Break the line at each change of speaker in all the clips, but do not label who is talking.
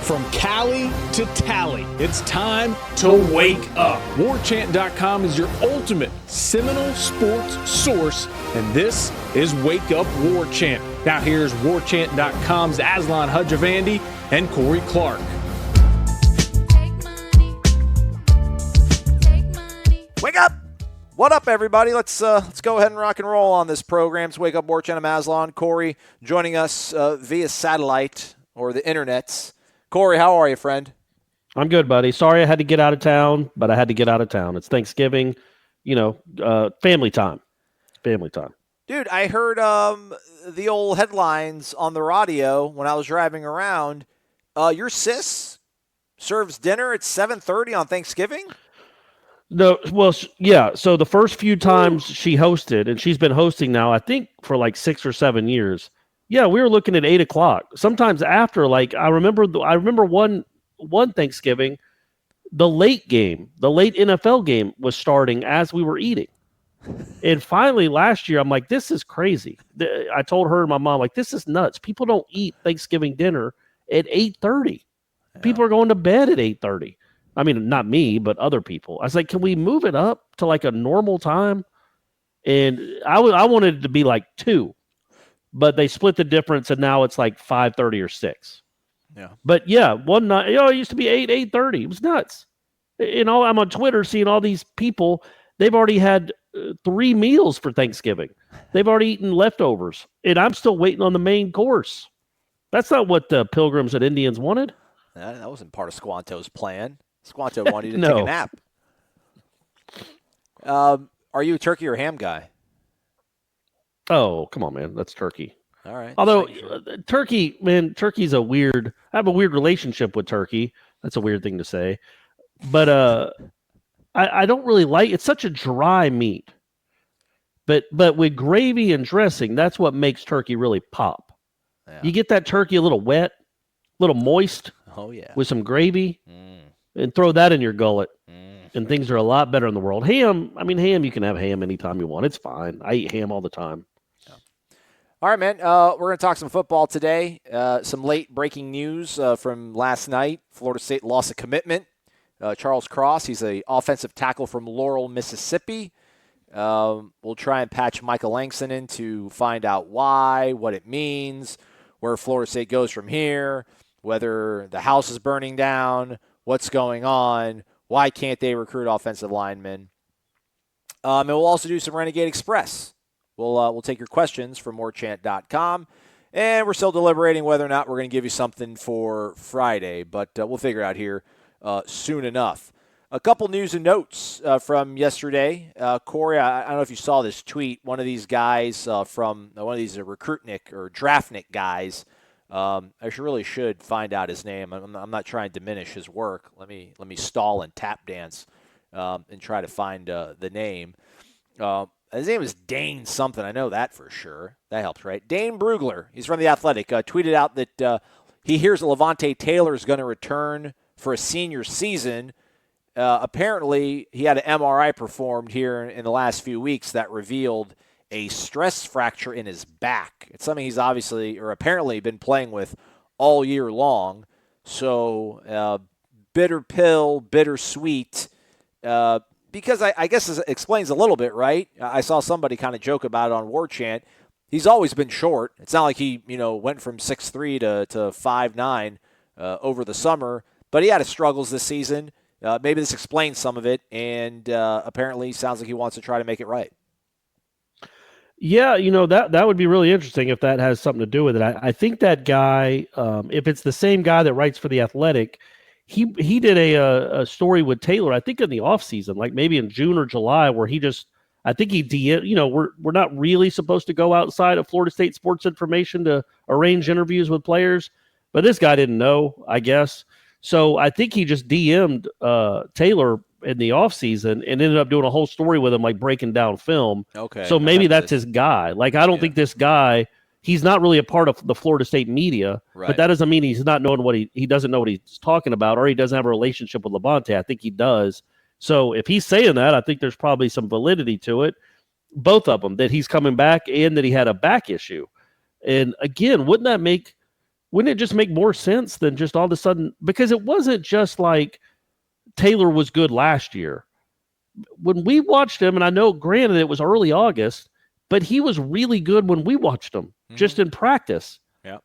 From Cali to Tally, it's time to wake up. Warchant.com is your ultimate Seminole sports source, and this is Wake Up Warchant. Now here's Warchant.com's Aslan Hudjavandi and Corey Clark.
Wake up! What up, everybody? Let's go ahead and rock and roll on this program. It's Wake Up Warchant. I'm Aslan. Corey joining us via satellite or the internets. Corey, how are you, friend?
I'm good, buddy. Sorry I had to get out of town, but I had to get out of town. It's Thanksgiving, family time. Family time.
Dude, I heard the old headlines on the radio when I was driving around. Your sis serves dinner at 7:30 on Thanksgiving?
No, well, yeah. So the first few times she hosted, and she's been hosting now, I think, for like 6 or 7 years. Yeah, we were looking at 8 o'clock. Sometimes after, like I remember one Thanksgiving, the late NFL game was starting as we were eating. And finally, last year, I'm like, this is crazy. I told her and my mom, like, this is nuts. People don't eat Thanksgiving dinner at 8:30. Yeah. People are going to bed at 8:30. I mean, not me, but other people. I was like, can we move it up to like a normal time? And I wanted it to be like 2. But they split the difference, and now it's like 5:30 or 6. Yeah. But yeah, one night, it used to be 8:30. It was nuts. I'm on Twitter seeing all these people. They've already had 3 meals for Thanksgiving. They've already eaten leftovers, and I'm still waiting on the main course. That's not what the Pilgrims and Indians wanted.
That wasn't part of Squanto's plan. Squanto wanted you to take a nap. Are you a turkey or ham guy?
Oh, come on, man. That's turkey.
All right.
Although turkey's I have a weird relationship with turkey. That's a weird thing to say. But I don't really like, it's such a dry meat. But with gravy and dressing, that's what makes turkey really pop. Yeah. You get that turkey a little wet, a little moist.
Oh, yeah.
With some gravy. And throw that in your gullet. And things are a lot better in the world. Ham, you can have ham anytime you want. It's fine. I eat ham all the time.
All right, man. We're going to talk some football today. Some late breaking news from last night. Florida State lost a commitment. Charles Cross, he's an offensive tackle from Laurel, Mississippi. We'll try and patch Michael Langston in to find out why, what it means, where Florida State goes from here, whether the house is burning down, what's going on, why can't they recruit offensive linemen. And we'll also do some Renegade Express. We'll take your questions from warchant.com, and we're still deliberating whether or not we're going to give you something for Friday, but we'll figure it out here soon enough. A couple news and notes from yesterday. Corey, I don't know if you saw this tweet. One of these guys from one of these Recruitnik or Draftnik guys. I really should find out his name. I'm not trying to diminish his work. Let me stall and tap dance and try to find the name. His name is Dane something. I know that for sure. That helps, right? Dane Brugler. He's from The Athletic. Tweeted out that he hears Levonta Taylor is going to return for a senior season. Apparently, he had an MRI performed here in the last few weeks that revealed a stress fracture in his back. It's something he's obviously or apparently been playing with all year long. So, bitter pill, bittersweet. Because I guess this explains a little bit, right? I saw somebody kind of joke about it on Warchant. He's always been short. It's not like he, went from 6'3" to 5'9" over the summer. But he had his struggles this season. Maybe this explains some of it. And apparently sounds like he wants to try to make it right.
Yeah, that would be really interesting if that has something to do with it. I think that guy, if it's the same guy that writes for The Athletic, he did a story with Taylor, I think in the offseason, like maybe in June or July, where I think we're not really supposed to go outside of Florida State sports information to arrange interviews with players, but this guy didn't know, I guess. So I think he just DM'd Taylor in the offseason and ended up doing a whole story with him, like breaking down film. Okay. So maybe that's his guy. Like, I don't think this guy, he's not really a part of the Florida State media, but that doesn't mean he's not knowing he doesn't know what he's talking about, or he doesn't have a relationship with Levonta. I think he does. So if he's saying that, I think there's probably some validity to it. Both of them, that he's coming back and that he had a back issue. And again, wouldn't that make Wouldn't it just make more sense than just all of a sudden? Because it wasn't just like Taylor was good last year. When we watched him, and I know, granted, it was early August, but he was really good when we watched him, just in practice.
Yeah.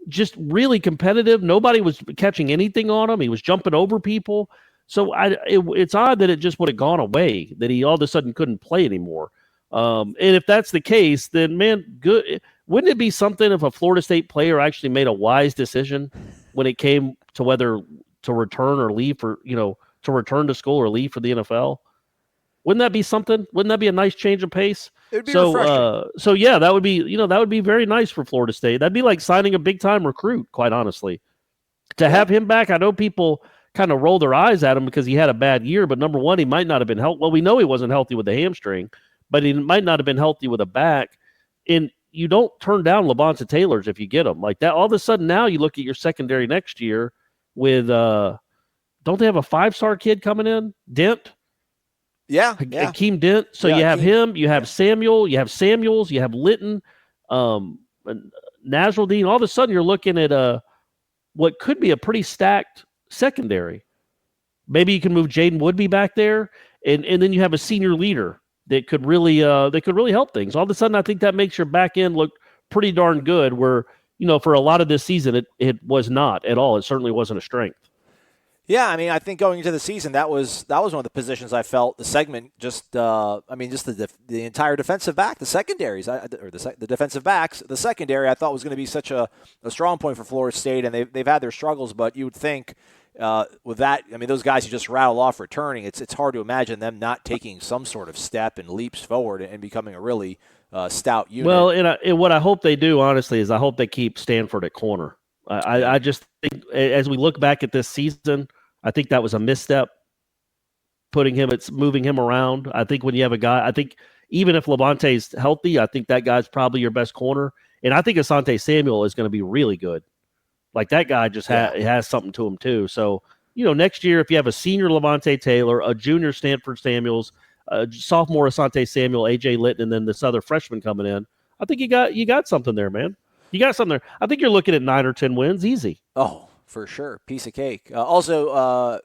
Just really competitive. Nobody was catching anything on him. He was jumping over people. So it's odd that it just would have gone away, that he all of a sudden couldn't play anymore. And if that's the case, then, man, good. Wouldn't it be something if a Florida State player actually made a wise decision when it came to whether to return or leave for, to return to school or leave for the NFL? Wouldn't that be something? Wouldn't that be a nice change of pace?
It would be refreshing.
So yeah, that would be very nice for Florida State. That'd be like signing a big time recruit, quite honestly. To have him back, I know people kind of roll their eyes at him because he had a bad year, but number one, he might not have been healthy. Well, we know he wasn't healthy with the hamstring, but he might not have been healthy with a back. And you don't turn down Levonta Taylors if you get him like that. All of a sudden now you look at your secondary next year with don't they have a 5-star kid coming in? Dent?
Yeah.
Akeem Dent. So you have him, you have Samuel, you have Samuels, you have Litton, Nasruddin. All of a sudden you're looking at what could be a pretty stacked secondary. Maybe you can move Jaden Woodby back there, and then you have a senior leader that could really help things. All of a sudden I think that makes your back end look pretty darn good, where, for a lot of this season it was not at all. It certainly wasn't a strength.
Yeah, I mean, I think going into the season, that was one of the positions I felt the segment just the entire defensive back, the secondaries, the defensive backs, the secondary, I thought was going to be such a strong point for Florida State, and they've had their struggles, but you would think with that, I mean, those guys you just rattle off returning, it's hard to imagine them not taking some sort of step and leaps forward and becoming a really stout unit.
Well, and what I hope they do, honestly, is I hope they keep Stanford at corner. I just think as we look back at this season, I think that was a misstep, moving him around. I think when you have a guy, I think even if Levonta's healthy, I think that guy's probably your best corner. And I think Asante Samuel is going to be really good. Like that guy just has something to him too. So, next year, if you have a senior Levonta Taylor, a junior Stanford Samuels, a sophomore Asante Samuel, AJ Litton, and then this other freshman coming in, I think you got something there, man. You got something there. I think you're looking at 9 or 10 wins, easy.
Oh, for sure. Piece of cake. Also,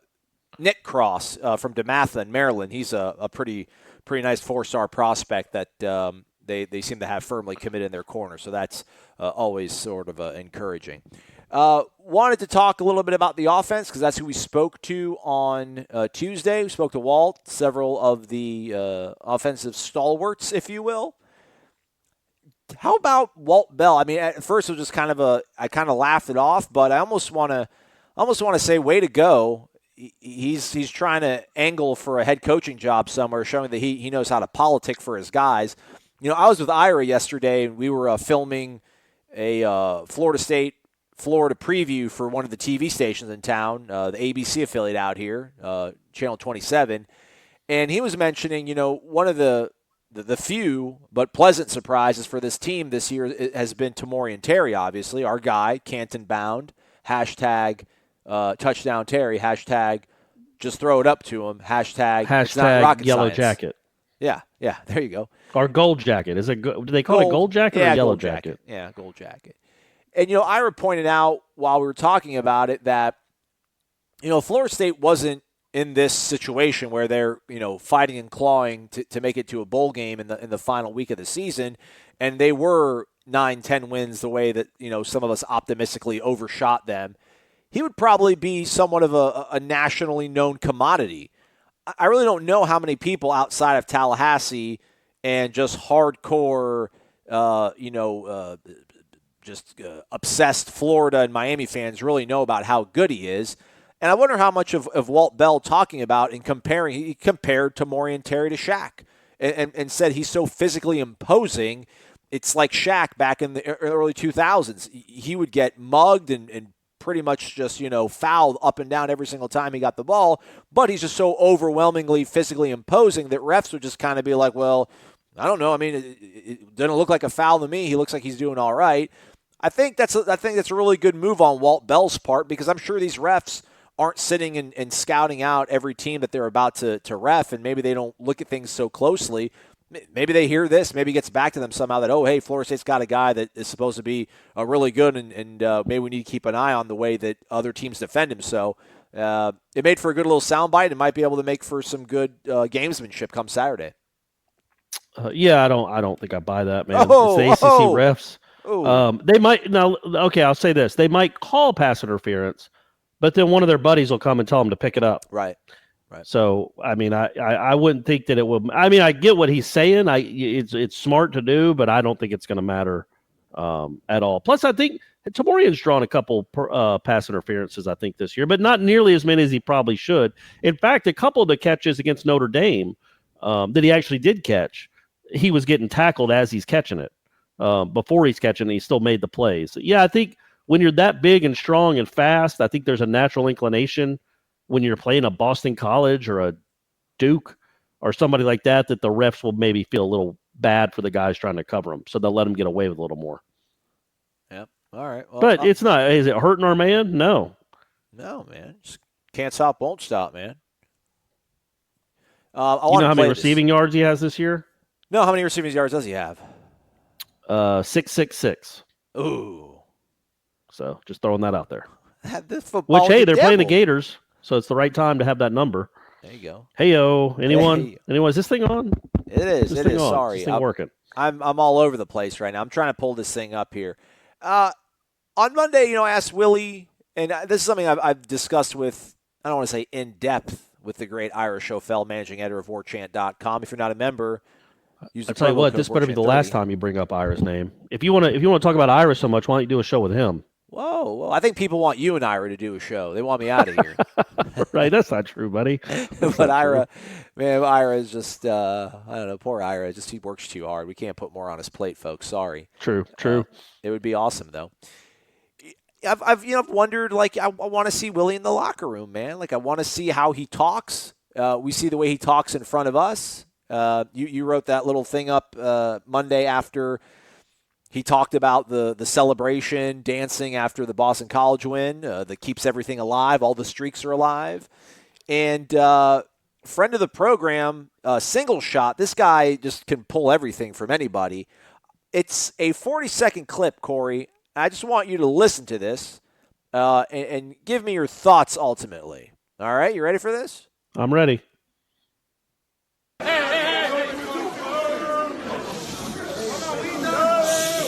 Nick Cross from DeMatha in Maryland. He's a pretty nice 4-star prospect that they seem to have firmly committed in their corner. So that's always sort of encouraging. Wanted to talk a little bit about the offense because that's who we spoke to on Tuesday. We spoke to Walt, several of the offensive stalwarts, if you will. How about Walt Bell? I mean, at first it was just I kind of laughed it off, but I almost want to say, way to go. He's trying to angle for a head coaching job somewhere, showing that he knows how to politic for his guys. I was with Ira yesterday, and we were filming a Florida preview for one of the TV stations in town, the ABC affiliate out here, Channel 27, and he was mentioning, one of the few but pleasant surprises for this team this year has been Tamorrion Terry, obviously, our guy, Canton bound, hashtag touchdown Terry, hashtag just throw it up to him, hashtag it's not rocket
yellow
science.
Jacket.
Yeah, there you go.
Or gold jacket. Do they call it gold jacket or yellow jacket?
Yeah, gold jacket. And, Ira pointed out while we were talking about it that, Florida State wasn't in this situation where they're, fighting and clawing to make it to a bowl game in the final week of the season. And they were 9-10 wins the way that, some of us optimistically overshot them. He would probably be somewhat of a nationally known commodity. I really don't know how many people outside of Tallahassee and just hardcore, obsessed Florida and Miami fans really know about how good he is. And I wonder how much of Walt Bell talking about and comparing, he compared Tamorrion Terry to Shaq and said he's so physically imposing. It's like Shaq back in the early 2000s. He would get mugged and pretty much just, fouled up and down every single time he got the ball. But he's just so overwhelmingly physically imposing that refs would just kind of be like, well, I don't know. I mean, it doesn't look like a foul to me. He looks like he's doing all right. I think that's a really good move on Walt Bell's part because I'm sure these refs aren't sitting and scouting out every team that they're about to ref, and maybe they don't look at things so closely. maybe they hear this. Maybe it gets back to them somehow that, oh, hey, Florida State's got a guy that is supposed to be really good, and maybe we need to keep an eye on the way that other teams defend him. So it made for a good little soundbite and might be able to make for some good gamesmanship come Saturday.
Yeah, I don't think I buy that, man.
Oh,
it's the ACC refs.
Oh.
They might now. Okay, I'll say this: they might call pass interference, but then one of their buddies will come and tell them to pick it up.
Right.
So, I mean, I wouldn't think that it would. I mean, I get what he's saying. It's smart to do, but I don't think it's going to matter at all. Plus, I think Tamorian's drawn a couple pass interferences, I think, this year, but not nearly as many as he probably should. In fact, a couple of the catches against Notre Dame that he actually did catch, he was getting tackled as he's catching it. Before he's catching it, he still made the plays. So, yeah, I think when you're that big and strong and fast, I think there's a natural inclination when you're playing a Boston College or a Duke or somebody like that the refs will maybe feel a little bad for the guys trying to cover them. So they'll let them get away with a little more.
Yeah. All right. Well,
but it's not. Is it hurting our man? No.
No, man. Just can't stop, won't stop, man.
You know how many receiving yards he has this year?
No, how many receiving yards does he have?
666.
Ooh.
So just throwing that out there.
This football.
Which, hey, they're playing the Gators, so it's the right time to have that number.
There you go.
Hey-o. Anyone?
Hey.
Anyone? Is this thing on?
It is. It is. Sorry.
Is this thing working?
I'm all over the place right now. I'm trying to pull this thing up here. On Monday, I asked Willie, and this is something I've discussed with, I don't want to say in depth, with the great Ira Schofel, managing editor of Warchant.com. If you're not a member, use the
I'll tell you what, this better be the last time you bring up Ira's name. If you want to talk about Ira so much, why don't you do a show with him?
Whoa, I think people want you and Ira to do a show. They want me out of here.
Right, that's not true, buddy.
But Ira, man, Ira is just, I don't know, poor Ira. He works too hard. We can't put more on his plate, folks. Sorry.
True.
It would be awesome, though. I've wondered, I want to see Willie in the locker room, man. I want to see how he talks. We see the way he talks in front of us. You wrote that little thing up Monday after he talked about the celebration, dancing after the Boston College win that keeps everything alive. All the streaks are alive. And friend of the program, Single Shot, this guy just can pull everything from anybody. It's a 40-second clip, Corey. I just want you to listen to this and give me your thoughts ultimately. All right, you ready for this?
I'm ready.
All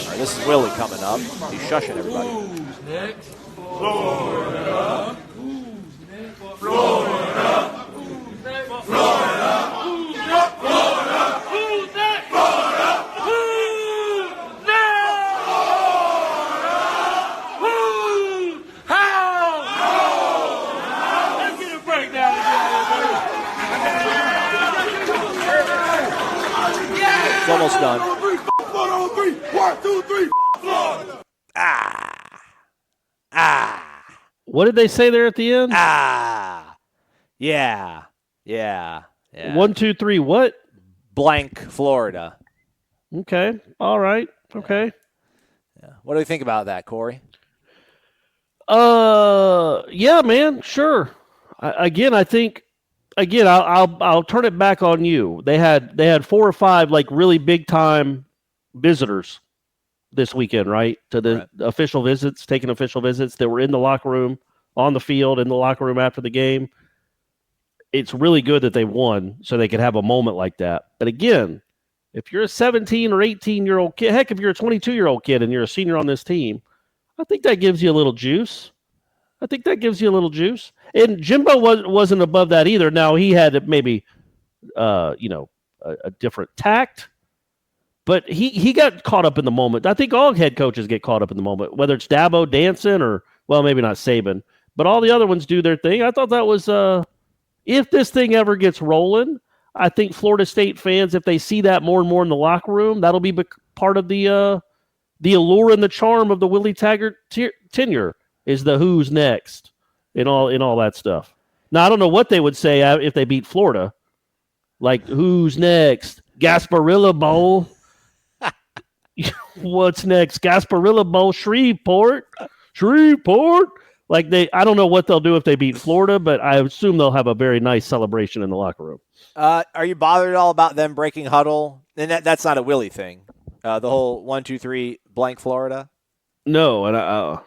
right, this is Willie coming up. He's shushing everybody.
Who's next? Florida. Who's next? Florida. Who's next? Florida. Who's next? Florida. Who's next? Florida. Who's next? Florida. Who's how? Let's get a breakdown again.
It's almost done.
1, 2, 3, Florida.
What did they say there at the end?
Yeah.
1, 2, 3, what?
Blank, Florida.
Okay. All right. Okay.
Yeah. What do you think about that, Corey?
Yeah, man, sure. I think I'll turn it back on you. They had 4 or 5 really big time visitors this weekend, right? To the official visits, taking official visits that were in the locker room, on the field, in the locker room after the game. It's really good that they won so they could have a moment like that. But again, if you're a 17 or 18-year-old kid, heck, if you're a 22-year-old kid and you're a senior on this team, I think that gives you a little juice. And Jimbo wasn't above that either. Now, he had maybe, a different tact. But he got caught up in the moment. I think all head coaches get caught up in the moment, whether it's Dabo dancing or, well, maybe not Saban. But all the other ones do their thing. I thought that was, if this thing ever gets rolling, I think Florida State fans, if they see that more and more in the locker room, that'll be part of the allure and the charm of the Willie Taggart tenure is the who's next and all that stuff. Now, I don't know what they would say if they beat Florida. Like, who's next? Gasparilla Bowl. What's next? Gasparilla Bowl, Shreveport. I don't know what they'll do if they beat Florida, but I assume they'll have a very nice celebration in the locker room.
Are you bothered at all about them breaking huddle? And that's not a Willie thing. The whole 1, 2, 3 blank Florida.
No, and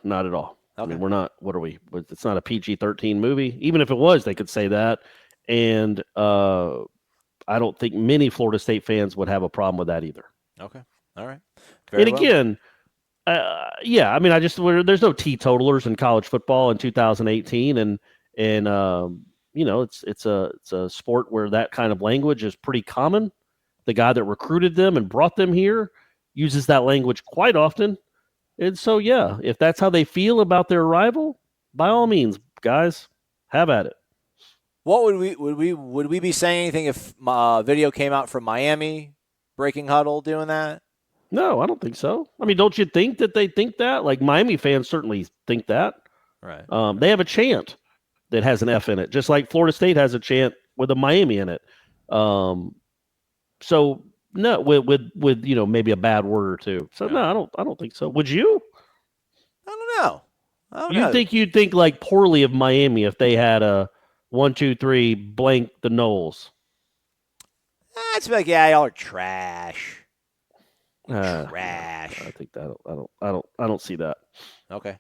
not at all.
Okay.
I mean, we're not. What are we? It's not a PG-13 movie. Even if it was, they could say that. And I don't think many Florida State fans would have a problem with that either.
Okay. All right.
And again, I mean, there's no teetotalers in college football in 2018, and it's a sport where that kind of language is pretty common. The guy that recruited them and brought them here uses that language quite often. And so, yeah, if that's how they feel about their rival, by all means, guys, have at it.
What would we be saying anything if video came out from Miami breaking huddle doing that?
No, I don't think so. I mean, don't you think that they think that? Like, Miami fans certainly think that.
Right.
They have a chant that has an F in it, just like Florida State has a chant with a Miami in it. So no, with maybe a bad word or two. So no, I don't think so. Would you?
I don't know.
You'd think like poorly of Miami if they had a 1, 2, 3 blank the Knowles.
It's like, yeah, y'all are trash. Trash.
I think that I don't see that.
Okay.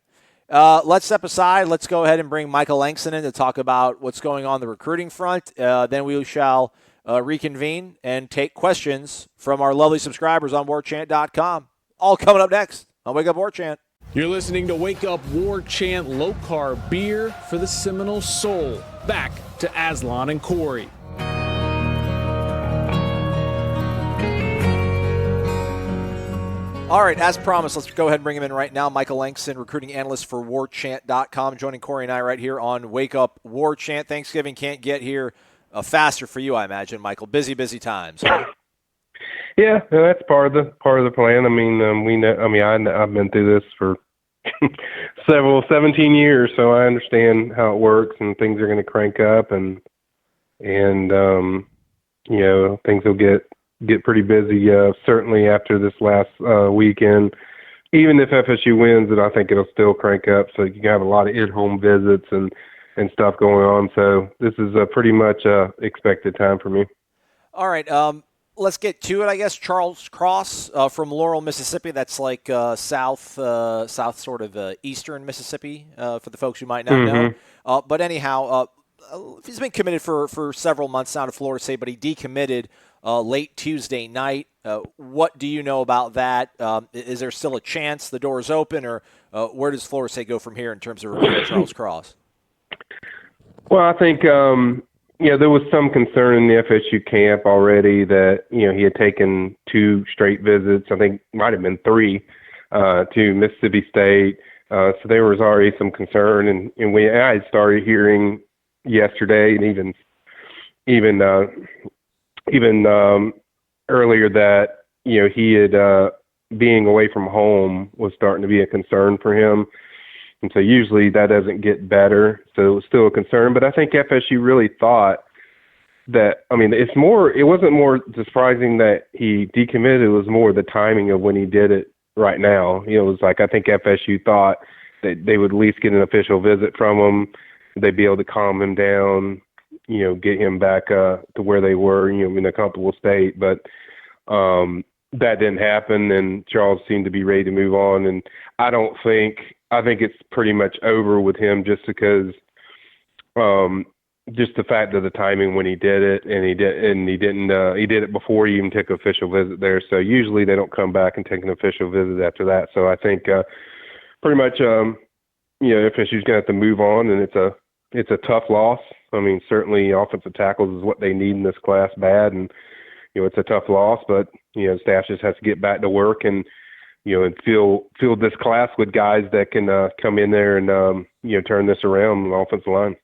Let's step aside. Let's go ahead and bring Michael Langston in to talk about what's going on the recruiting front. Then we shall reconvene and take questions from our lovely subscribers on warchant.com. All coming up next on Wake Up Warchant.
You're listening to Wake Up Warchant Low Carb Beer for the Seminole Soul. Back to Aslan and Corey.
All right, as promised, let's go ahead and bring him in right now. Michael Langston, recruiting analyst for Warchant.com, joining Corey and I right here on Wake Up Warchant. Thanksgiving can't get here faster for you, I imagine, Michael. Busy times. Huh?
Yeah, that's part of the plan. I mean, we know. I mean, I've been through this for 17 years, so I understand how it works, and things are going to crank up, and things will get pretty busy. Certainly after this last weekend, even if FSU wins, I think it'll still crank up. So you can have a lot of in-home visits and stuff going on. So this is pretty much expected time for me.
All right. Let's get to it, I guess. Charles Cross from Laurel, Mississippi. That's like south sort of eastern Mississippi for the folks who might not know. But anyhow, he's been committed for several months now to Florida State, but he decommitted late Tuesday night. What do you know about that? Is there still a chance the door is open, or where does Florida State go from here in terms of recruiting Charles Cross?
Well, I think there was some concern in the FSU camp already that he had taken 2 straight visits. I think might have been 3 to Mississippi State. So there was already some concern, and I had started hearing yesterday, and even earlier that he had being away from home was starting to be a concern for him. And so usually that doesn't get better. So it was still a concern. But I think FSU really thought that, I mean, it wasn't more surprising that he decommitted. It was more the timing of when he did it right now. It was like, I think FSU thought that they would at least get an official visit from him. They'd be able to calm him down, get him back to where they were, in a comfortable state. But that didn't happen, and Charles seemed to be ready to move on. And I think it's pretty much over with him just because just the fact of the timing when he did it, and he did it before he even took an official visit there. So usually they don't come back and take an official visit after that. So I think pretty much FSU's gonna have to move on, and it's a tough loss. I mean, certainly offensive tackles is what they need in this class bad, and it's a tough loss, but staff just has to get back to work and and fill this class with guys that can come in there and turn this around on the offensive line.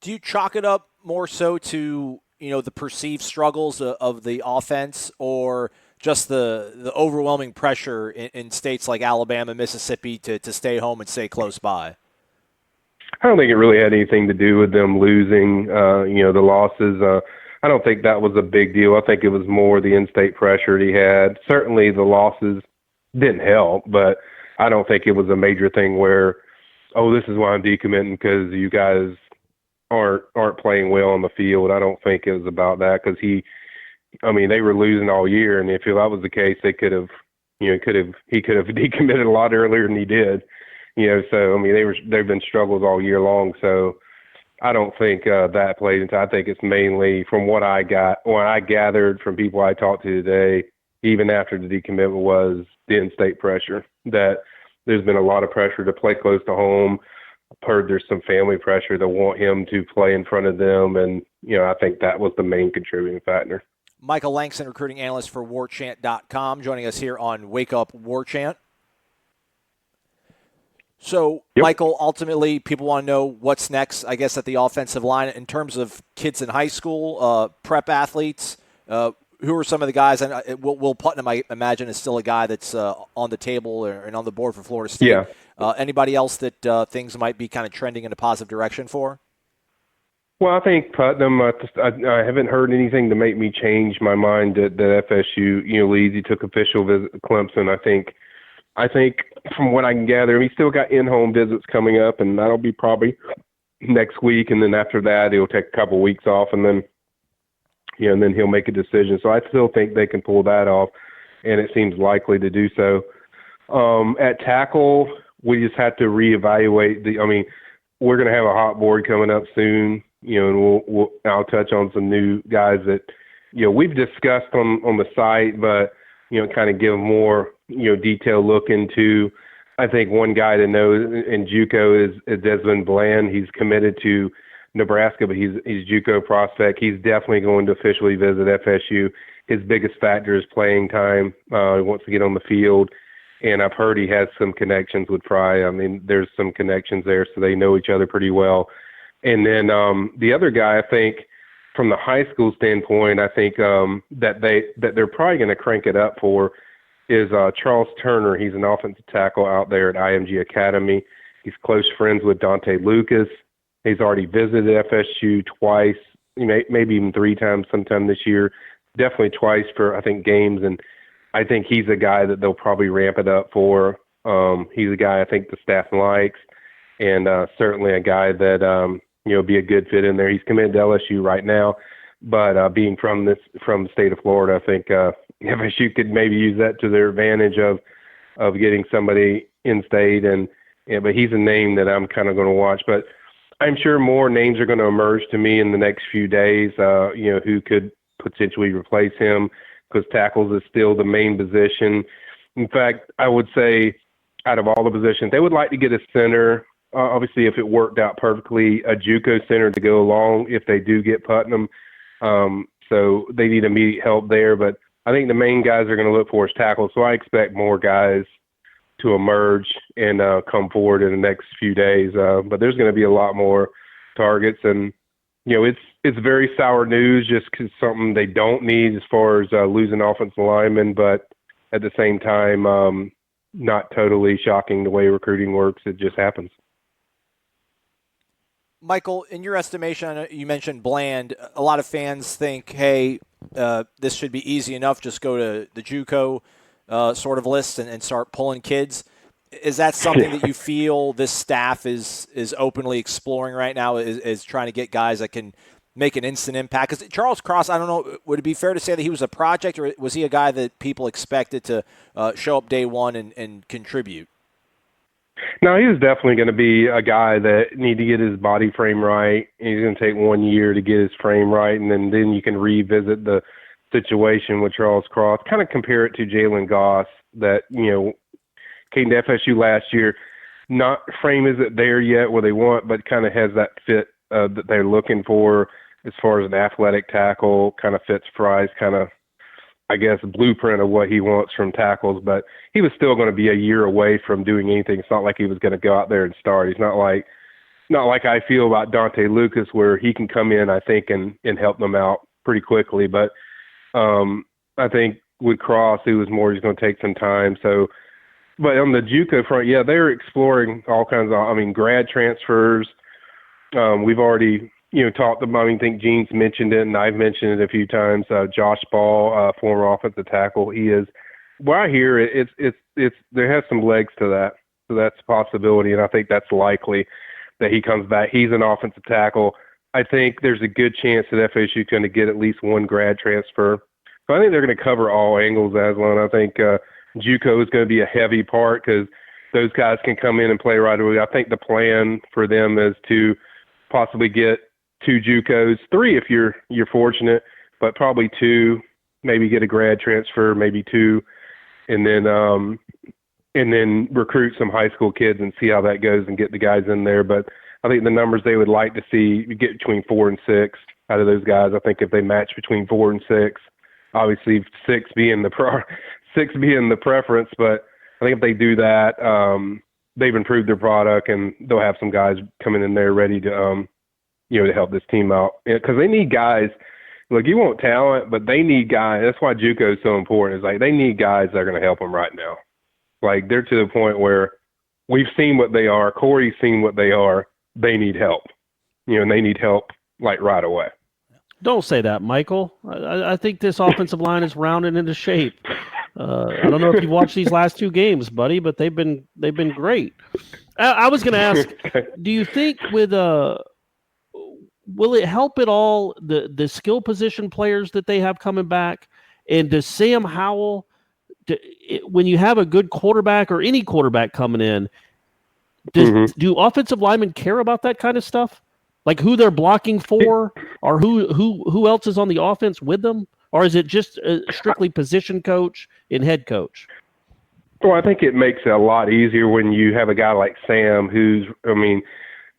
Do you chalk it up more so to the perceived struggles of the offense, or just the overwhelming pressure in states like Alabama, Mississippi to stay home and stay close by?
I don't think it really had anything to do with them losing, the losses. I don't think that was a big deal. I think it was more the in-state pressure he had. Certainly the losses didn't help, but I don't think it was a major thing where oh, this is why I'm decommitting because you guys aren't playing well on the field. I don't think it was about that because they were losing all year, and if that was the case, he could have decommitted a lot earlier than he did. So they've been struggles all year long. So I don't think that played into. I think it's mainly from what I gathered from people I talked to today, even after the decommitment, was the in-state pressure. That there's been a lot of pressure to play close to home. I've heard there's some family pressure to want him to play in front of them, and I think that was the main contributing factor.
Michael Langston, recruiting analyst for Warchant.com, joining us here on Wake Up Warchant. So,
yep.
Michael, ultimately, people want to know what's next, I guess, at the offensive line in terms of kids in high school, prep athletes. Who are some of the guys? And Will Putnam, I imagine, is still a guy that's on the table and on the board for Florida State.
Yeah.
Anybody else that things might be kind of trending in a positive direction for?
Well, I think Putnam, I haven't heard anything to make me change my mind that FSU, leads. He took official visit to Clemson. I think from what I can gather, he still got in-home visits coming up, and that'll be probably next week. And then after that, he'll take a couple weeks off, and then he'll make a decision. So I still think they can pull that off, and it seems likely to do so. At tackle, we just have to reevaluate we're going to have a hot board coming up soon. And I'll touch on some new guys that, we've discussed on the site, but, kind of give more, detailed look into. I think one guy to know in JUCO is Desmond Bland. He's committed to Nebraska, but he's JUCO prospect. He's definitely going to officially visit FSU. His biggest factor is playing time. He wants to get on the field. And I've heard he has some connections with Fry. There's some connections there, so they know each other pretty well. And then the other guy, I think, from the high school standpoint, I think that they're probably going to crank it up for is Charles Turner. He's an offensive tackle out there at IMG Academy. He's close friends with Dante Lucas. He's already visited FSU twice, maybe even 3 times sometime this year. Definitely twice for, I think, games. And I think he's a guy that they'll probably ramp it up for. He's a guy I think the staff likes, and certainly a guy that be a good fit in there. He's committed to LSU right now, but being from the state of Florida, I think FSU could maybe use that to their advantage of getting somebody in state. But he's a name that I'm kind of going to watch. But I'm sure more names are going to emerge to me in the next few days. Who could potentially replace him, because tackles is still the main position. In fact, I would say out of all the positions, they would like to get a center. Obviously, if it worked out perfectly, a JUCO center to go along if they do get Putnam. So they need immediate help there. But I think the main guys they're going to look for is tackles. So I expect more guys to emerge and come forward in the next few days. But there's going to be a lot more targets. And, it's very sour news just because something they don't need as far as losing offensive linemen. But at the same time, not totally shocking the way recruiting works. It just happens.
Michael, in your estimation, I know you mentioned Bland. A lot of fans think, hey, this should be easy enough. Just go to the JUCO sort of list and start pulling kids. Is that something that you feel this staff is openly exploring right now, is trying to get guys that can make an instant impact? Because Charles Cross, I don't know, would it be fair to say that he was a project, or was he a guy that people expected to show up day one and contribute?
No, he was definitely going to be a guy that need to get his body frame right. He's going to take 1 year to get his frame right, and then you can revisit the situation with Charles Cross. Kind of compare it to Jalen Goss that, came to FSU last year. Not frame isn't there yet where they want, but kind of has that fit that they're looking for as far as an athletic tackle. Kind of fits Fry's kind of, I guess, blueprint of what he wants from tackles. But he was still going to be a year away from doing anything. It's not like he was going to go out there and start. He's not like I feel about Dante Lucas, where he can come in, I think, and help them out pretty quickly. But I think with Cross, it was more he's going to take some time. So, but on the JUCO front, yeah, they're exploring all kinds of, grad transfers. We've already, talked about, I think Gene's mentioned it, and I've mentioned it a few times. Josh Ball, former offensive tackle, he is. What I hear, it's there has some legs to that. So that's a possibility, and I think that's likely that he comes back. He's an offensive tackle. I think there's a good chance that FSU is going to get at least one grad transfer. So I think they're going to cover all angles, Aslan. I think JUCO is going to be a heavy part because those guys can come in and play right away. I think the plan for them is to possibly get 2 JUCOs, 3 if you're fortunate, but probably 2, maybe get a grad transfer, maybe 2, and then recruit some high school kids and see how that goes and get the guys in there. But I think the numbers they would like to see, you get between 4 and 6 out of those guys. I think if they match between 4 and 6, obviously 6 being the preference, but I think if they do that, they've improved their product and they'll have some guys coming in there ready to, to help this team out. Because they need guys. Look, you want talent, but they need guys. That's why JUCO is so important. It's like they need guys that are going to help them right now. Like they're to the point where we've seen what they are. Corey's seen what they are. They need help, and they need help like right away.
Don't say that, Michael. I think this offensive line is rounded into shape. I don't know if you've watched these last 2 games, buddy, but they've been great. I was going to ask, do you think will it help at all the skill position players that they have coming back? And does Sam Howell, when you have a good quarterback or any quarterback coming in, do offensive linemen care about that kind of stuff? Like who they're blocking for, or who else is on the offense with them? Or is it just strictly position coach and head coach?
Well, I think it makes it a lot easier when you have a guy like Sam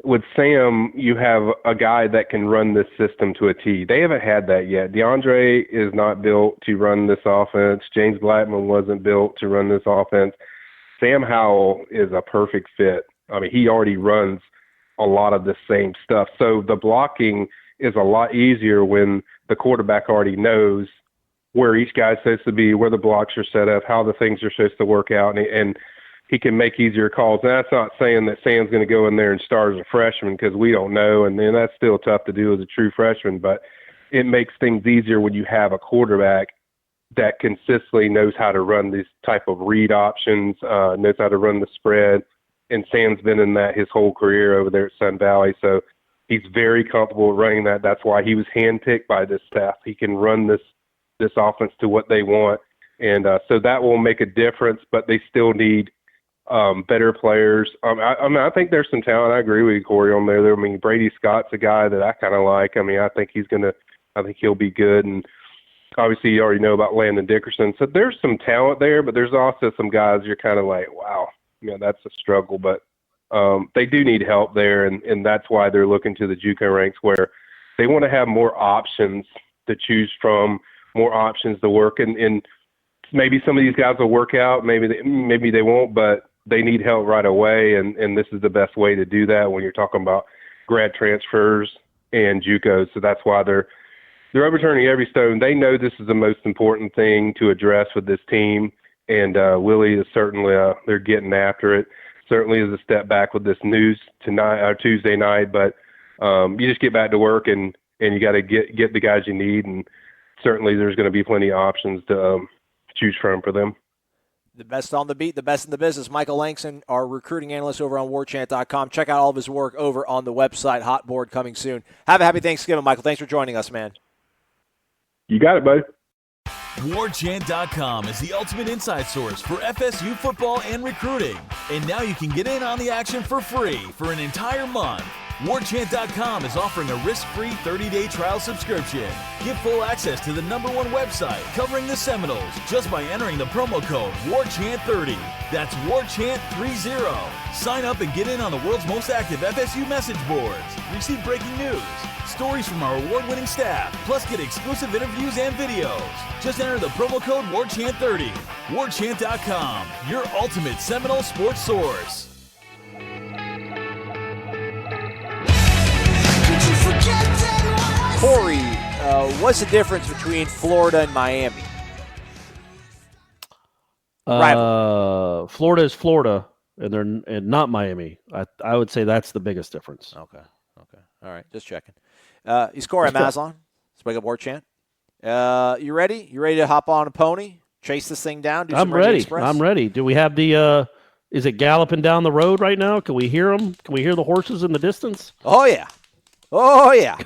with Sam, you have a guy that can run this system to a T. They haven't had that yet. DeAndre is not built to run this offense. James Blackman wasn't built to run this offense. Sam Howell is a perfect fit. He already runs a lot of the same stuff. So the blocking is a lot easier when the quarterback already knows where each guy's supposed to be, where the blocks are set up, how the things are supposed to work out, and he can make easier calls. And that's not saying that Sam's going to go in there and start as a freshman because we don't know, and then that's still tough to do as a true freshman, but it makes things easier when you have a quarterback that consistently knows how to run these type of read options, knows how to run the spread, and Sam's been in that his whole career over there at Sun Valley, so he's very comfortable running that. That's why he was handpicked by this staff. He can run this offense to what they want, and so that will make a difference, but they still need better players. I think there's some talent. I agree with you, Corey, on there. Brady Scott's a guy that I kind of like. I think he'll be good, and obviously you already know about Landon Dickerson. So there's some talent there, but there's also some guys you're kind of like, wow, that's a struggle. But they do need help there, and that's why they're looking to the JUCO ranks where they want to have more options to choose from, more options to work, and maybe some of these guys will work out, maybe they won't, but they need help right away, and this is the best way to do that when you're talking about grad transfers and JUCOs. So that's why they're overturning every stone. They know this is the most important thing to address with this team, and Willie is certainly they're getting after it. Certainly is a step back with this news tonight or Tuesday night, but you just get back to work and you got to get the guys you need, and certainly there's going to be plenty of options to choose from for them.
The best on the beat, the best in the business. Michael Langston, our recruiting analyst over on Warchant.com. Check out all of his work over on the website. Hot board coming soon. Have a happy Thanksgiving, Michael. Thanks for joining us, man.
You got it, buddy.
Warchant.com is the ultimate inside source for FSU football and recruiting. And now you can get in on the action for free for an entire month. Warchant.com is offering a risk-free 30-day trial subscription. Get full access to the #1 website covering the Seminoles just by entering the promo code WARCHANT30. That's WARCHANT30. Sign up and get in on the world's most active FSU message boards. Receive breaking news, stories from our award-winning staff, plus get exclusive interviews and videos. Just enter the promo code WARCHANT30. Warchant.com, your ultimate Seminole sports source.
Corey, what's the difference between Florida and Miami?
Florida is Florida, and not Miami. I would say that's the biggest difference.
Okay. All right, just checking. He's Corey Maslon. Let's wake up Warchant. You ready? You ready to hop on a pony, chase this thing down? Do some
I'm ready.
Express?
I'm ready. Do we have the Is it galloping down the road right now? Can we hear them? Can we hear the horses in the distance?
Oh, yeah. Oh, yeah.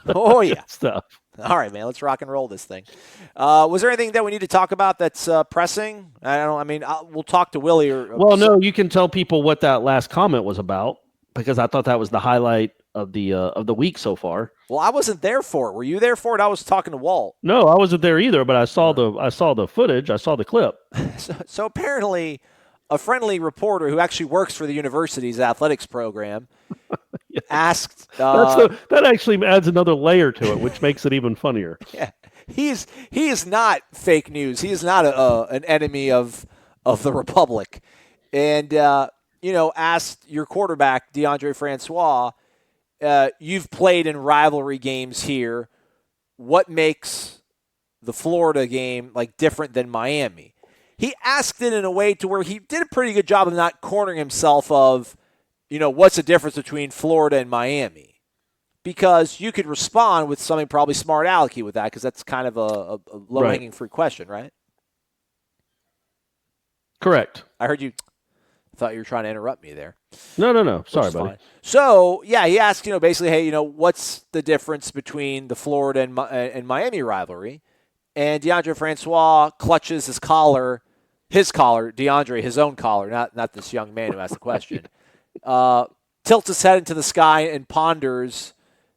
Oh, yeah.
Stuff.
All right, man. Let's rock and roll this thing. Was there anything that we need to talk about that's pressing? We'll talk to Willie.
Well, no, you can tell people what that last comment was about because I thought that was the highlight of the week so far.
Well, I wasn't there for it. Were you there for it? I was talking to Walt.
No, I wasn't there either, but I saw the footage. I saw the clip.
So apparently, a friendly reporter who actually works for the university's athletics program asked.
That actually adds another layer to it, which makes it even funnier.
Yeah, he is not fake news. He is not an enemy of the Republic, and asked your quarterback DeAndre Francois. You've played in rivalry games here. What makes the Florida game different than Miami? He asked it in a way to where he did a pretty good job of not cornering himself of, what's the difference between Florida and Miami? Because you could respond with something probably smart alecky with that because that's kind of a low-hanging fruit question, right?
Correct.
I heard you thought you were trying to interrupt me there.
No. Sorry, buddy.
Fine. So, yeah, he asked, basically, hey, what's the difference between the Florida and Miami rivalry? And DeAndre Francois clutches his collar, DeAndre, his own collar, not this young man who asked the question, tilts his head into the sky and ponders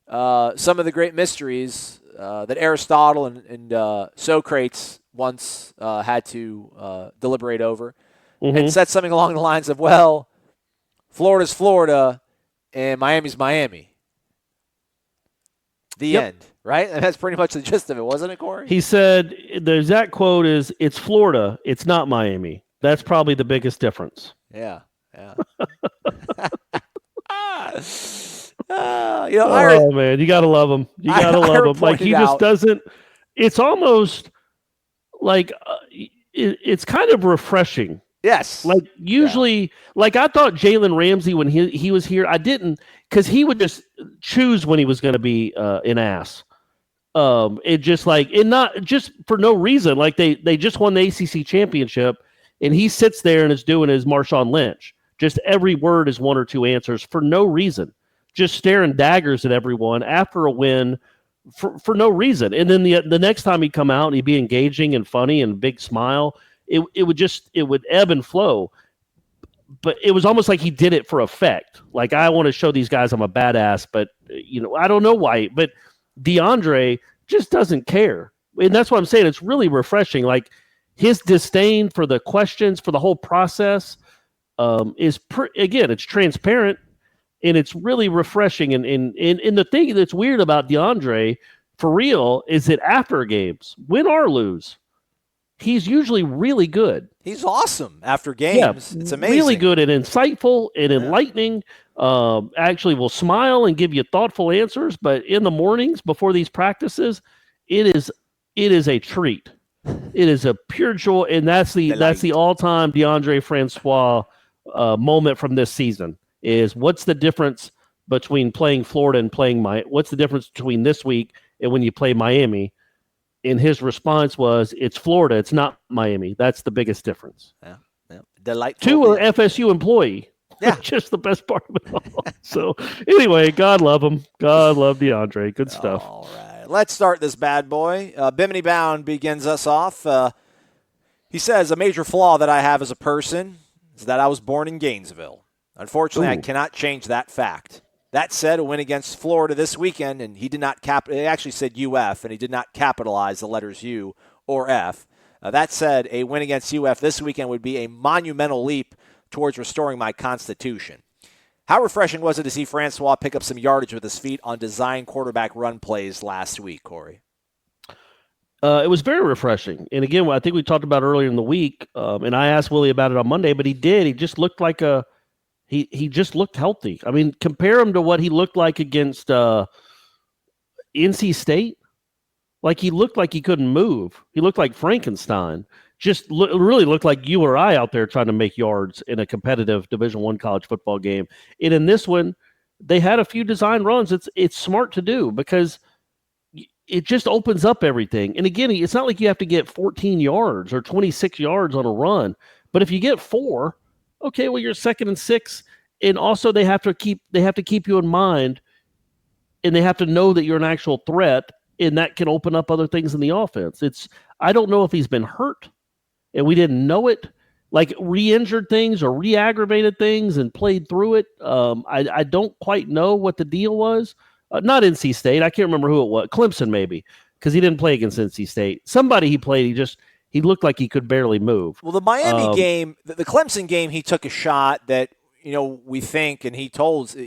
some of the great mysteries that Aristotle and Socrates once had to deliberate over, and said something along the lines of, well, Florida's Florida and Miami's Miami. The end, right? And that's pretty much the gist of it, wasn't it, Corey?
He said the exact quote is, "It's Florida, it's not Miami." That's probably the biggest difference.
Yeah.
Man, you gotta love him. You gotta love him. He just doesn't. It's almost like it's kind of refreshing.
Yes.
Usually, I thought Jalen Ramsey when he was here, I didn't, because he would just choose when he was going to be an ass. It just and not just for no reason. They just won the ACC championship, and he sits there and is doing his Marshawn Lynch. Just every word is one or two answers for no reason. Just staring daggers at everyone after a win for no reason. And then the next time he'd come out and he'd be engaging and funny and big smile. It would ebb and flow, but it was almost like he did it for effect. I want to show these guys I'm a badass, but I don't know why. But DeAndre just doesn't care, and that's what I'm saying. It's really refreshing. His disdain for the questions, for the whole process, again, it's transparent, and it's really refreshing. And the thing that's weird about DeAndre, for real, is that after games, win or lose, he's usually really good.
He's awesome after games. It's amazing.
Really good and insightful and enlightening. Actually will smile and give you thoughtful answers. But in the mornings before these practices, it is a treat. It is a pure joy, and that's the all-time DeAndre Francois moment from this season. Is what's the difference between playing Florida and playing what's the difference between this week and when you play Miami? And his response was, "It's Florida, it's not Miami. That's the biggest difference."
Yeah. Delightful.
To an FSU employee.
Yeah.
Just the best part of it all. So, anyway, God love him. God love DeAndre. Good stuff.
All right. Let's start this bad boy. Bimini Bound begins us off. He says, a major flaw that I have as a person is that I was born in Gainesville. Unfortunately, I cannot change that fact. That said, a win against Florida this weekend, and he did not he actually said UF, and he did not capitalize the letters U or F. That said, a win against UF this weekend would be a monumental leap towards restoring my constitution. How refreshing was it to see Francois pick up some yardage with his feet on design quarterback run plays last week, Corey?
It was very refreshing. And again, I think we talked about earlier in the week, and I asked Willie about it on Monday, but he did. He just looked like he just looked healthy. I mean, compare him to what he looked like against NC State. He looked like he couldn't move. He looked like Frankenstein. Really looked like you or I out there trying to make yards in a competitive Division I college football game. And in this one, they had a few design runs. It's smart to do because it just opens up everything. And again, it's not like you have to get 14 yards or 26 yards on a run. But if you get 4, Okay, well, you're 2nd and 6, and also they have to keep you in mind, and they have to know that you're an actual threat, and that can open up other things in the offense. I don't know if he's been hurt, and we didn't know it, like re-injured things or re-aggravated things and played through it. I don't quite know what the deal was. Not NC State. I can't remember who it was. Clemson, maybe, because he didn't play against NC State. Somebody he played, he looked like he could barely move.
Well, the Miami game, the Clemson game, he took a shot that, we think, and he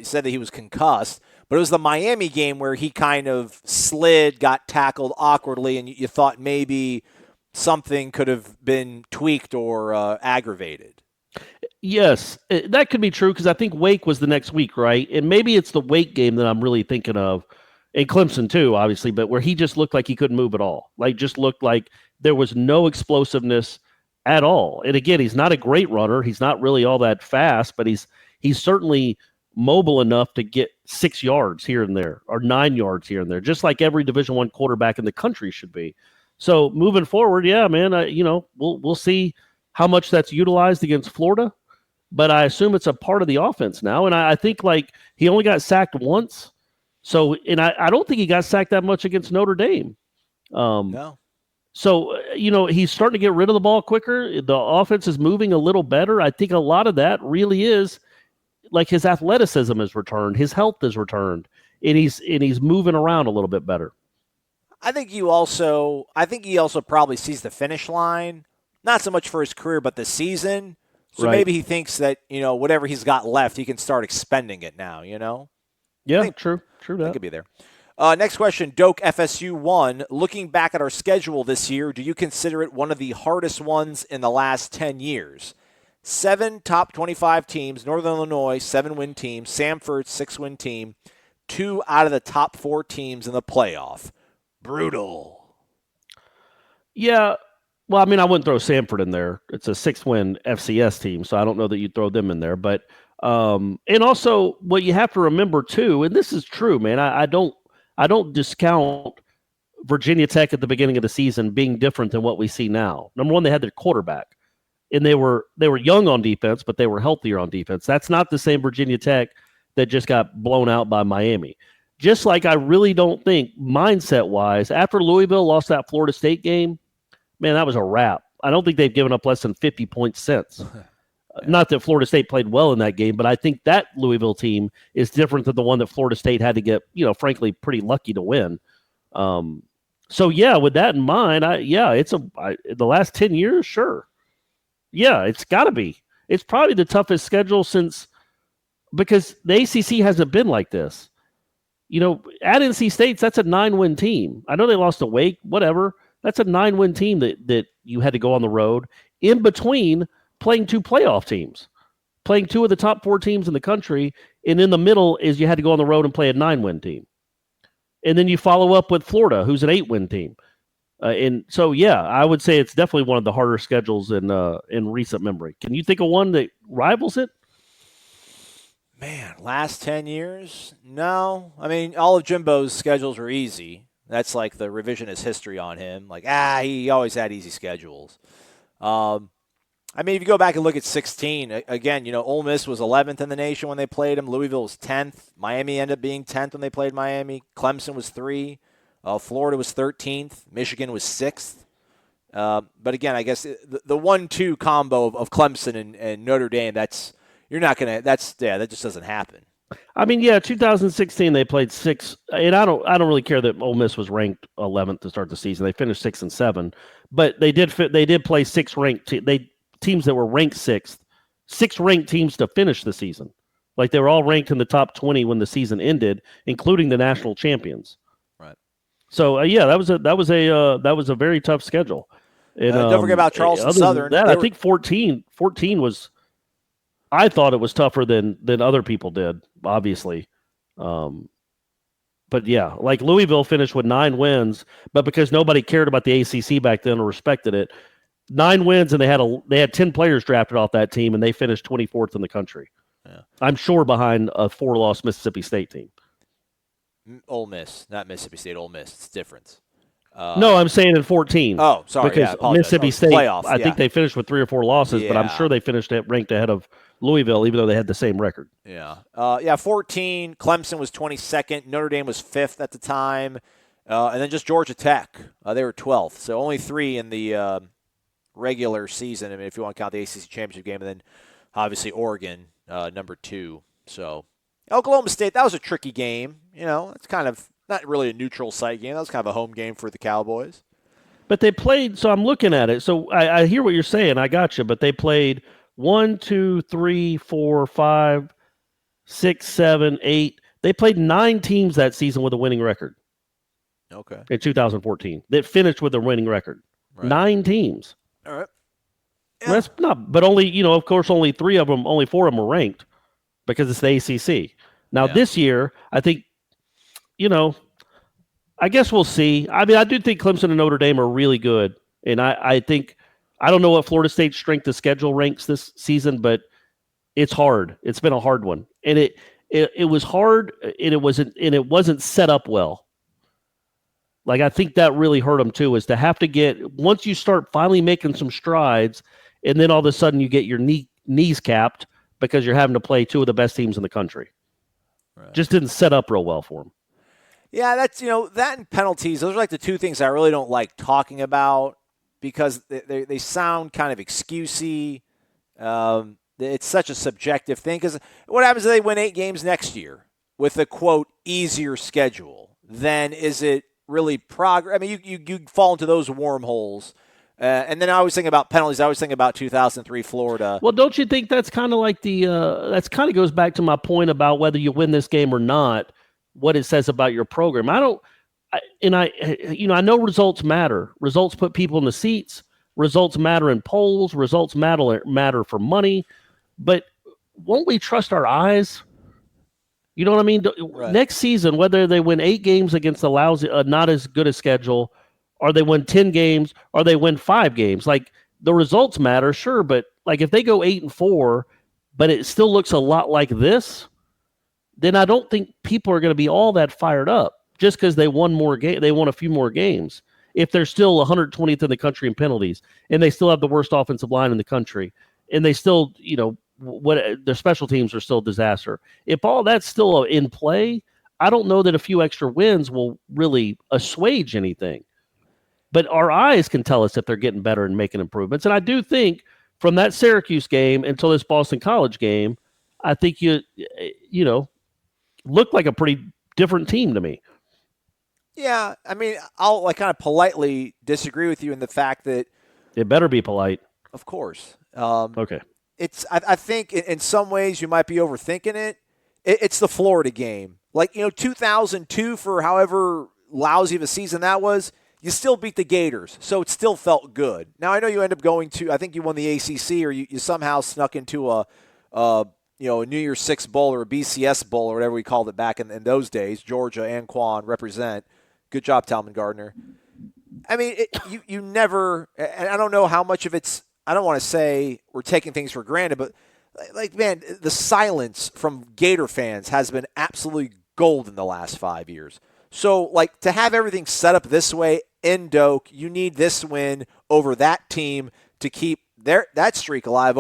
said that he was concussed, but it was the Miami game where he kind of slid, got tackled awkwardly, and you thought maybe something could have been tweaked or aggravated.
Yes, that could be true because I think Wake was the next week, right? And maybe it's the Wake game that I'm really thinking of, and Clemson too, obviously, but where he just looked like he couldn't move at all. Like, just looked like there was no explosiveness at all. And again, he's not a great runner. He's not really all that fast, but he's certainly mobile enough to get 6 yards here and there or 9 yards here and there, just like every Division I quarterback in the country should be. So moving forward, yeah, man, we'll see how much that's utilized against Florida, but I assume it's a part of the offense now. And I think, like, he only got sacked once. So, and I don't think he got sacked that much against Notre Dame.
No.
So, he's starting to get rid of the ball quicker. The offense is moving a little better. I think a lot of that really is, like, his athleticism has returned, his health has returned, and he's moving around a little bit better.
I think he also probably sees the finish line, not so much for his career, but the season. So
Right.
maybe he thinks that, whatever he's got left, he can start expending it now,
Yeah, true
That
that.
could be there. Next question, Doak FSU1. Looking back at our schedule this year, do you consider it one of the hardest ones in the last 10 years? 7 top 25 teams, Northern Illinois, 7-win team, Samford, 6-win team, 2 out of the top 4 teams in the playoff. Brutal.
Yeah, well, I mean, I wouldn't throw Samford in there. It's a 6-win FCS team, so I don't know that you'd throw them in there. But and also what you have to remember too, and this is true, man. I don't discount Virginia Tech at the beginning of the season being different than what we see now. Number one, they had their quarterback, and they were young on defense, but they were healthier on defense. That's not the same Virginia Tech that just got blown out by Miami. Just like I really don't think, mindset-wise, after Louisville lost that Florida State game, man, that was a wrap. I don't think they've given up less than 50 points since. Not that Florida State played well in that game, but I think that Louisville team is different than the one that Florida State had to get, frankly, pretty lucky to win. So, yeah, with that in mind, the last 10 years, sure. Yeah, it's got to be. It's probably the toughest schedule because the ACC hasn't been like this. At NC State, that's a 9-win team. I know they lost to Wake, whatever. That's a 9-win team that you had to go on the road in between playing 2 playoff teams, playing 2 of the top 4 teams in the country, and in the middle is you had to go on the road and play a 9-win team. And then you follow up with Florida, who's an 8-win team. And so, yeah, I would say it's definitely one of the harder schedules in recent memory. Can you think of one that rivals it?
Man, last 10 years? No. I mean, all of Jimbo's schedules were easy. That's like the revisionist history on him. Like, he always had easy schedules. I mean, if you go back and look at 16, again, Ole Miss was 11th in the nation when they played him. Louisville was 10th. Miami ended up being 10th when they played Miami. Clemson was 3. Florida was 13th. Michigan was 6th. But again, I guess the 1-2 combo of Clemson and Notre Dame, that just doesn't happen.
I mean, yeah, 2016 they played 6, and I don't really care that Ole Miss was ranked 11th to start the season. They finished 6 and 7, but they did play 6 ranked teams that were ranked 6th, 6 ranked teams to finish the season. Like, they were all ranked in the top 20 when the season ended, including the national champions.
Right.
So yeah, that was a very tough schedule. And
don't forget about Charleston Southern.
I think 14 was. I thought it was tougher than other people did, obviously. But yeah, like Louisville finished with 9 wins, but because nobody cared about the ACC back then or respected it, 9 wins, and they had 10 players drafted off that team, and they finished 24th in the country. Yeah. I'm sure behind a 4-loss Mississippi State team.
Ole Miss, not Mississippi State. Ole Miss, it's different.
No, I'm saying in 14.
Oh, sorry.
Because
yeah, apologize.
Mississippi
Oh,
State,
playoff,
I think they finished with 3 or 4 losses, but I'm
Yeah.
sure they finished ranked ahead of Louisville, even though they had the same record.
Yeah. 14. Clemson was 22nd. Notre Dame was 5th at the time. And then just Georgia Tech. They were 12th. So only 3 in the regular season. I mean, if you want to count the ACC championship game. And then, obviously, Oregon, number 2. So Oklahoma State, that was a tricky game. It's kind of not really a neutral site game. That was kind of a home game for the Cowboys.
But they played, so I'm looking at it. So I hear what you're saying. I got you. But they played 1, 2, 3, 4, 5, 6, 7, 8. They played 9 teams that season with a winning record.
Okay.
In 2014. That finished with a winning record.
Right.
9 teams.
All right. Yeah.
That's not, but only, of course, only 4 of them were ranked because it's the ACC. Now, this year, I think, I guess we'll see. I mean, I do think Clemson and Notre Dame are really good. And I think, I don't know what Florida State's strength of schedule ranks this season, but it's hard. It's been a hard one. And it was hard, and it wasn't set up well. Like, I think that really hurt them too, is to have to get, once you start finally making some strides, and then all of a sudden you get your knees capped because you're having to play 2 of the best teams in the country. Right. Just didn't set up real well for them.
Yeah, that's, that and penalties, those are like the 2 things I really don't like talking about because they sound kind of excusey. It's such a subjective thing because what happens if they win 8 games next year with a, quote, easier schedule? Then is it really progress? I mean, you fall into those wormholes. And then I always think about penalties. I always think about 2003 Florida.
Well, don't you think that's kind of like that's kind of goes back to my point about whether you win this game or not, what it says about your program. I know results matter. Results put people in the seats. Results matter in polls. Results matter for money. But won't we trust our eyes? You know what I mean? Right. Next season, whether they win 8 games against a lousy, not as good a schedule, or they win 10 games, or they win 5 games, like the results matter, sure. But like if they go 8-4, but it still looks a lot like this, then I don't think people are going to be all that fired up just because they won a few more games. If they're still 120th in the country in penalties, and they still have the worst offensive line in the country, and they still, their special teams are still a disaster. If all that's still in play, I don't know that a few extra wins will really assuage anything. But our eyes can tell us if they're getting better and making improvements. And I do think from that Syracuse game until this Boston College game, I think you look like a pretty different team to me.
Yeah, I mean, I'll kind of politely disagree with you in the fact that
it better be polite.
Of course.
Okay.
I think in some ways you might be overthinking it. It's the Florida game. 2002, for however lousy of a season that was, you still beat the Gators, so it still felt good. Now, I know you end up going to, I think you won the ACC, or you somehow snuck into a New Year's Six Bowl or a BCS Bowl or whatever we called it back in those days. Georgia and Quan represent. Good job, Talman Gardner. I mean, you never, and I don't know how much of it's, I don't want to say we're taking things for granted, but man, the silence from Gator fans has been absolutely gold in the last 5 years. So, to have everything set up this way in Doak, you need this win over that team to keep that streak alive,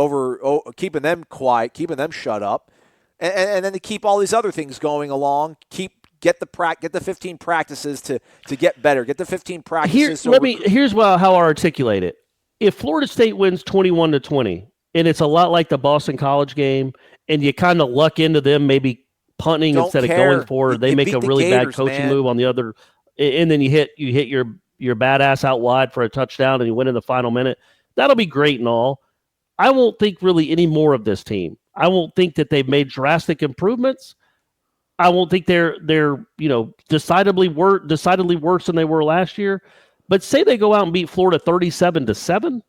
keeping them quiet, keeping them shut up, and then to keep all these other things going along, get the 15 practices to get better, get the 15 practices.
Here's how I articulate it. If Florida State wins 21-20, and it's a lot like the Boston College game, and you kind of luck into them maybe punting instead of going for it, they make a really bad coaching move on the other, and then you hit your badass out wide for a touchdown and you win in the final minute. That'll be great and all. I won't think really any more of this team. I won't think that they've made drastic improvements. I won't think they're decidedly worse than they were last year. But say they go out and beat Florida 37-7.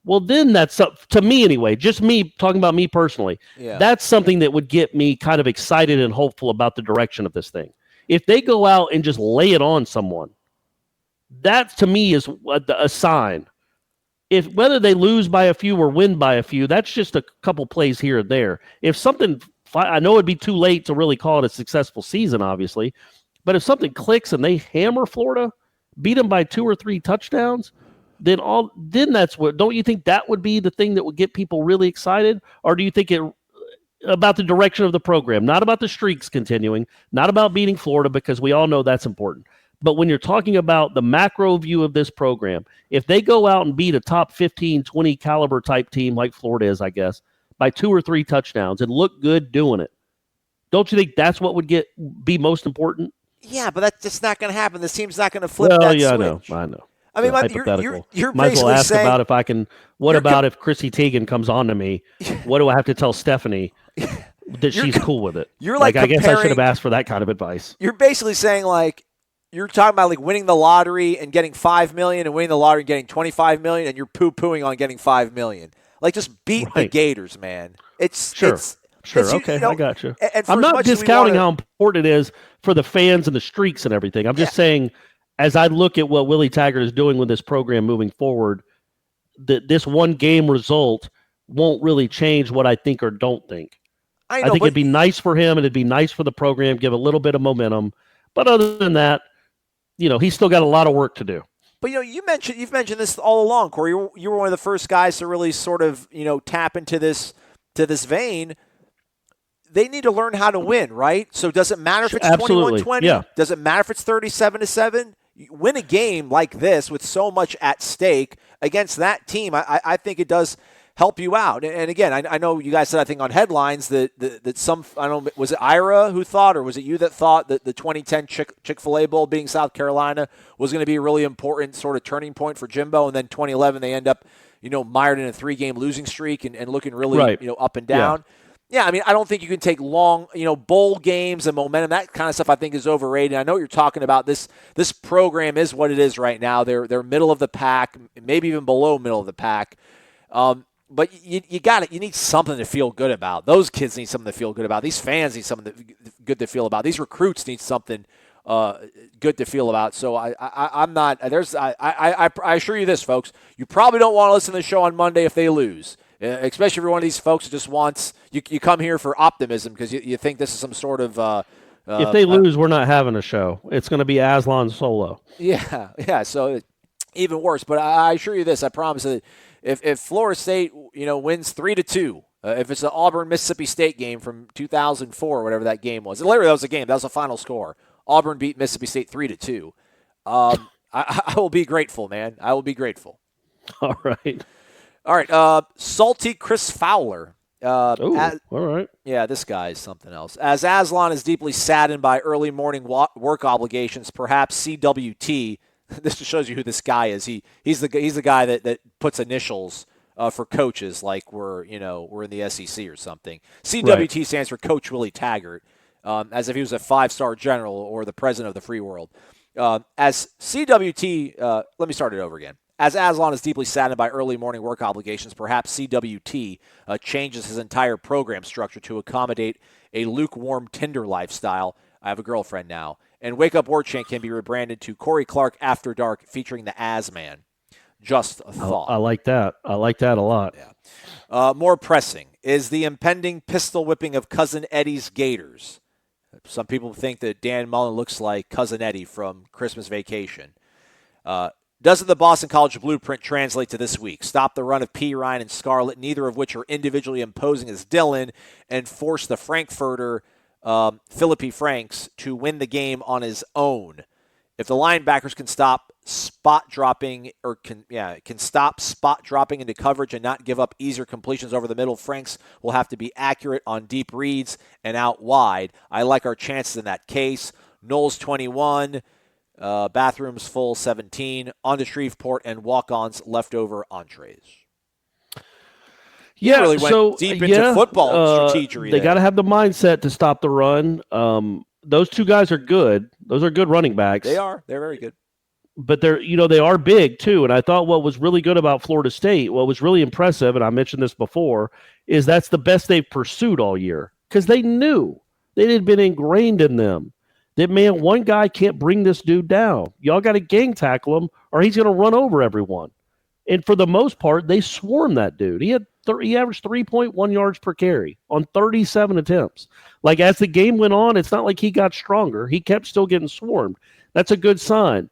Well, then that's up to me anyway. Just me talking about me personally. Yeah. That's something that would get me kind of excited and hopeful about the direction of this thing. If they go out and just lay it on someone, that to me is a sign. If whether they lose by a few or win by a few, that's just a couple plays here and there. If something, I know it'd be too late to really call it a successful season, obviously, but if something clicks and they hammer Florida, beat them by 2 or 3 touchdowns, then that's what. Don't you think that would be the thing that would get people really excited? Or do you think it about the direction of the program, not about the streaks continuing, not about beating Florida, because we all know that's important. But when you're talking about the macro view of this program, if they go out and beat a top 15, 20 caliber type team like Florida is, I guess, by 2 or 3 touchdowns and look good doing it, don't you think that's what would be most important?
Yeah, but that's just not going to happen. This team's not going to flip
that
switch.
I know.
I mean, you're
might as well ask
saying,
about if I can. What about if Chrissy Teigen comes on to me? What do I have to tell Stephanie that she's cool with it?
You're
I guess I should have asked for that kind of advice.
You're basically saying you're talking about winning the lottery and getting $5 million, and winning the lottery and getting $25 million, and you're poo-pooing on getting $5 million. Just beat the Gators, man.
Sure. Okay, I got you. I'm not discounting how important it is for the fans and the streaks and everything. I'm just saying, as I look at what Willie Taggart is doing with this program moving forward, this one game result won't really change what I think or don't think. I think it'd be nice for him and it'd be nice for the program, give a little bit of momentum. But other than that, he's still got a lot of work to do.
But you've mentioned this all along, Corey. You were one of the first guys to really sort of tap into this vein. They need to learn how to win, right? So does it matter if it's 21-20?
Yeah.
Does it matter if it's 37-7? Win a game like this with so much at stake against that team, I think it does help you out. And again, I know you guys said, I think on headlines that some, I don't know, was it Ira who thought, or was it you that thought that the 2010 Chick-fil-A Bowl being South Carolina was going to be a really important sort of turning point for Jimbo, and then 2011 they end up, mired in a 3-game losing streak and looking really, up and down. Yeah, I mean, I don't think you can take long, bowl games and momentum. That kind of stuff I think is overrated. I know what you're talking about. This program is what it is right now. They're middle of the pack, maybe even below middle of the pack. But you need something to feel good about. Those kids need something to feel good about. These fans need something good to feel about. These recruits need something good to feel about. So I'm not. I assure you this, folks. You probably don't want to listen to the show on Monday if they lose. Especially if you're one of these folks who just wants you come here for optimism because you think this is some sort of
if they lose, we're not having a show. It's going to be Aslan solo.
Yeah. So even worse. But I assure you this. I promise that if Florida State wins 3-2, if it's the Auburn Mississippi State game from 2004 or whatever that game was, literally that was a game. That was the final score. Auburn beat Mississippi State 3-2. I will be grateful, man. I will be grateful.
All right.
All right, salty Chris Fowler.
All right.
Yeah, this guy is something else. As Aslan is deeply saddened by early morning work obligations, perhaps CWT. This just shows you who this guy is. He's the guy that puts initials for coaches, like we're in the SEC or something. CWT stands for Coach Willie Taggart, as if he was a 5-star general or the president of the free world. As CWT, let me start it over again. As Aslan is deeply saddened by early morning work obligations, perhaps CWT changes his entire program structure to accommodate a lukewarm Tinder lifestyle. I have a girlfriend now. And Wake Up Warchant can be rebranded to Corey Clark After Dark, featuring the Asman. Just a thought.
I like that. I like that a lot.
Yeah. More pressing is the impending pistol whipping of Cousin Eddie's Gators. Some people think that Dan Mullen looks like Cousin Eddie from Christmas Vacation. Doesn't the Boston College blueprint translate to this week? Stop the run of P. Ryan and Scarlett, neither of which are individually imposing as Dillon, and force the Frankfurter Philippi Franks to win the game on his own. If the linebackers can stop spot dropping can stop spot dropping into coverage and not give up easier completions over the middle, Franks will have to be accurate on deep reads and out wide. I like our chances in that case. Knowles 21. Bathrooms full 17, on to Shreveport, and walk-ons leftover entrees.
Yeah,
really went deep into football strategy.
They got to have the mindset to stop the run. Those two guys are good. Those are good running backs.
They are. They're very good.
But they are big too. And I thought what was really good about Florida State, what was really impressive, and I mentioned this before, is that's the best they've pursued all year because they knew it had been ingrained in them. That, man, one guy can't bring this dude down. Y'all got to gang tackle him or he's going to run over everyone. And for the most part, they swarmed that dude. He averaged 3.1 yards per carry on 37 attempts. Like, as the game went on, it's not like he got stronger. He kept still getting swarmed. That's a good sign.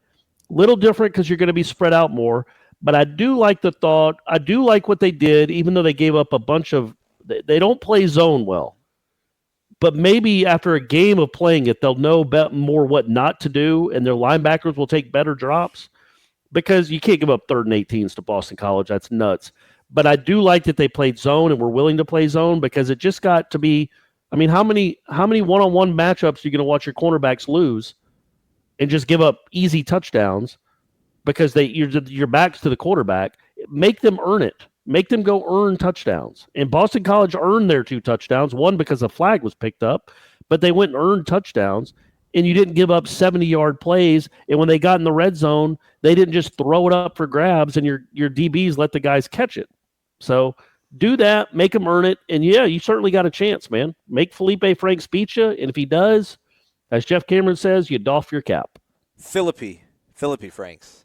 Little different because you're going to be spread out more. But I do like the thought. I do like what they did, even though they gave up a bunch of. They don't play zone well. But maybe after a game of playing it, they'll know more what not to do, and their linebackers will take better drops because you can't give up 3rd and 18s to Boston College. That's nuts. But I do like that they played zone and were willing to play zone because it just got to be. I mean, how many one-on-one matchups are you going to watch your cornerbacks lose and just give up easy touchdowns because your back's to the quarterback? Make them earn it. Make them go earn touchdowns. And Boston College earned their 2 touchdowns, one because a flag was picked up, but they went and earned touchdowns, and you didn't give up 70-yard plays. And when they got in the red zone, they didn't just throw it up for grabs, and your DBs let the guys catch it. So do that, make them earn it, and yeah, you certainly got a chance, man. Make Felipe Franks beat you, and if he does, as Jeff Cameron says, you doff your cap.
Philippi Franks.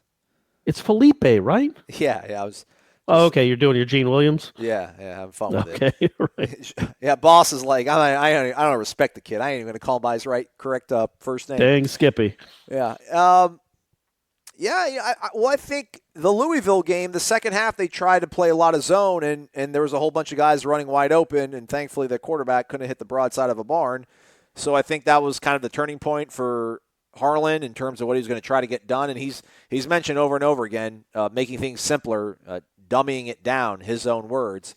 It's Felipe, right?
Yeah, I was.
Oh, okay, you're doing your Gene Williams?
Yeah, having fun with it.
Okay, right.
Yeah, boss is like, I don't respect the kid. I ain't even going to call him by his correct first name.
Dang Skippy.
Yeah. I think the Louisville game, the second half, they tried to play a lot of zone, and there was a whole bunch of guys running wide open, and thankfully the quarterback couldn't hit the broadside of a barn. So I think that was kind of the turning point for Harlan in terms of what he's going to try to get done. And he's mentioned over and over again, making things simpler, dumbing it down, his own words.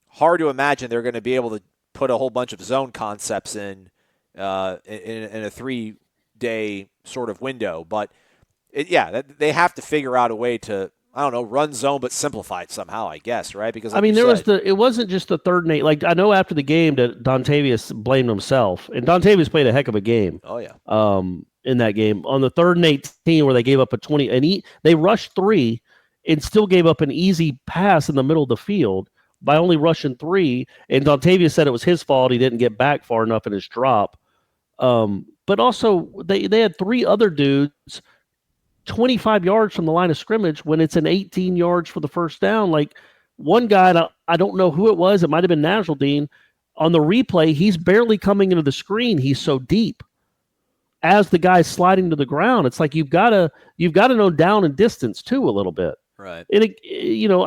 Hard to imagine they're going to be able to put a whole bunch of zone concepts in a 3-day sort of window. But, they have to figure out a way to, I don't know, run zone but simplify it somehow, I guess, right? Because
it wasn't just the 3rd and 8. Like, I know after the game that Dontavius blamed himself, and Dontavius played a heck of a game.
Oh, yeah.
In that game. On the 3rd and 18 where they gave up a 20, and they rushed 3 and still gave up an easy pass in the middle of the field by only rushing 3. And Dontavius said it was his fault. He didn't get back far enough in his drop. But also, they had 3 other dudes 25 yards from the line of scrimmage when it's an 18 yards for the first down. Like, one guy, I don't know who it was. It might have been Nasruddin. On the replay, he's barely coming into the screen. He's so deep. As the guy's sliding to the ground, it's like you've got to know down and distance too a little bit.
Right.
And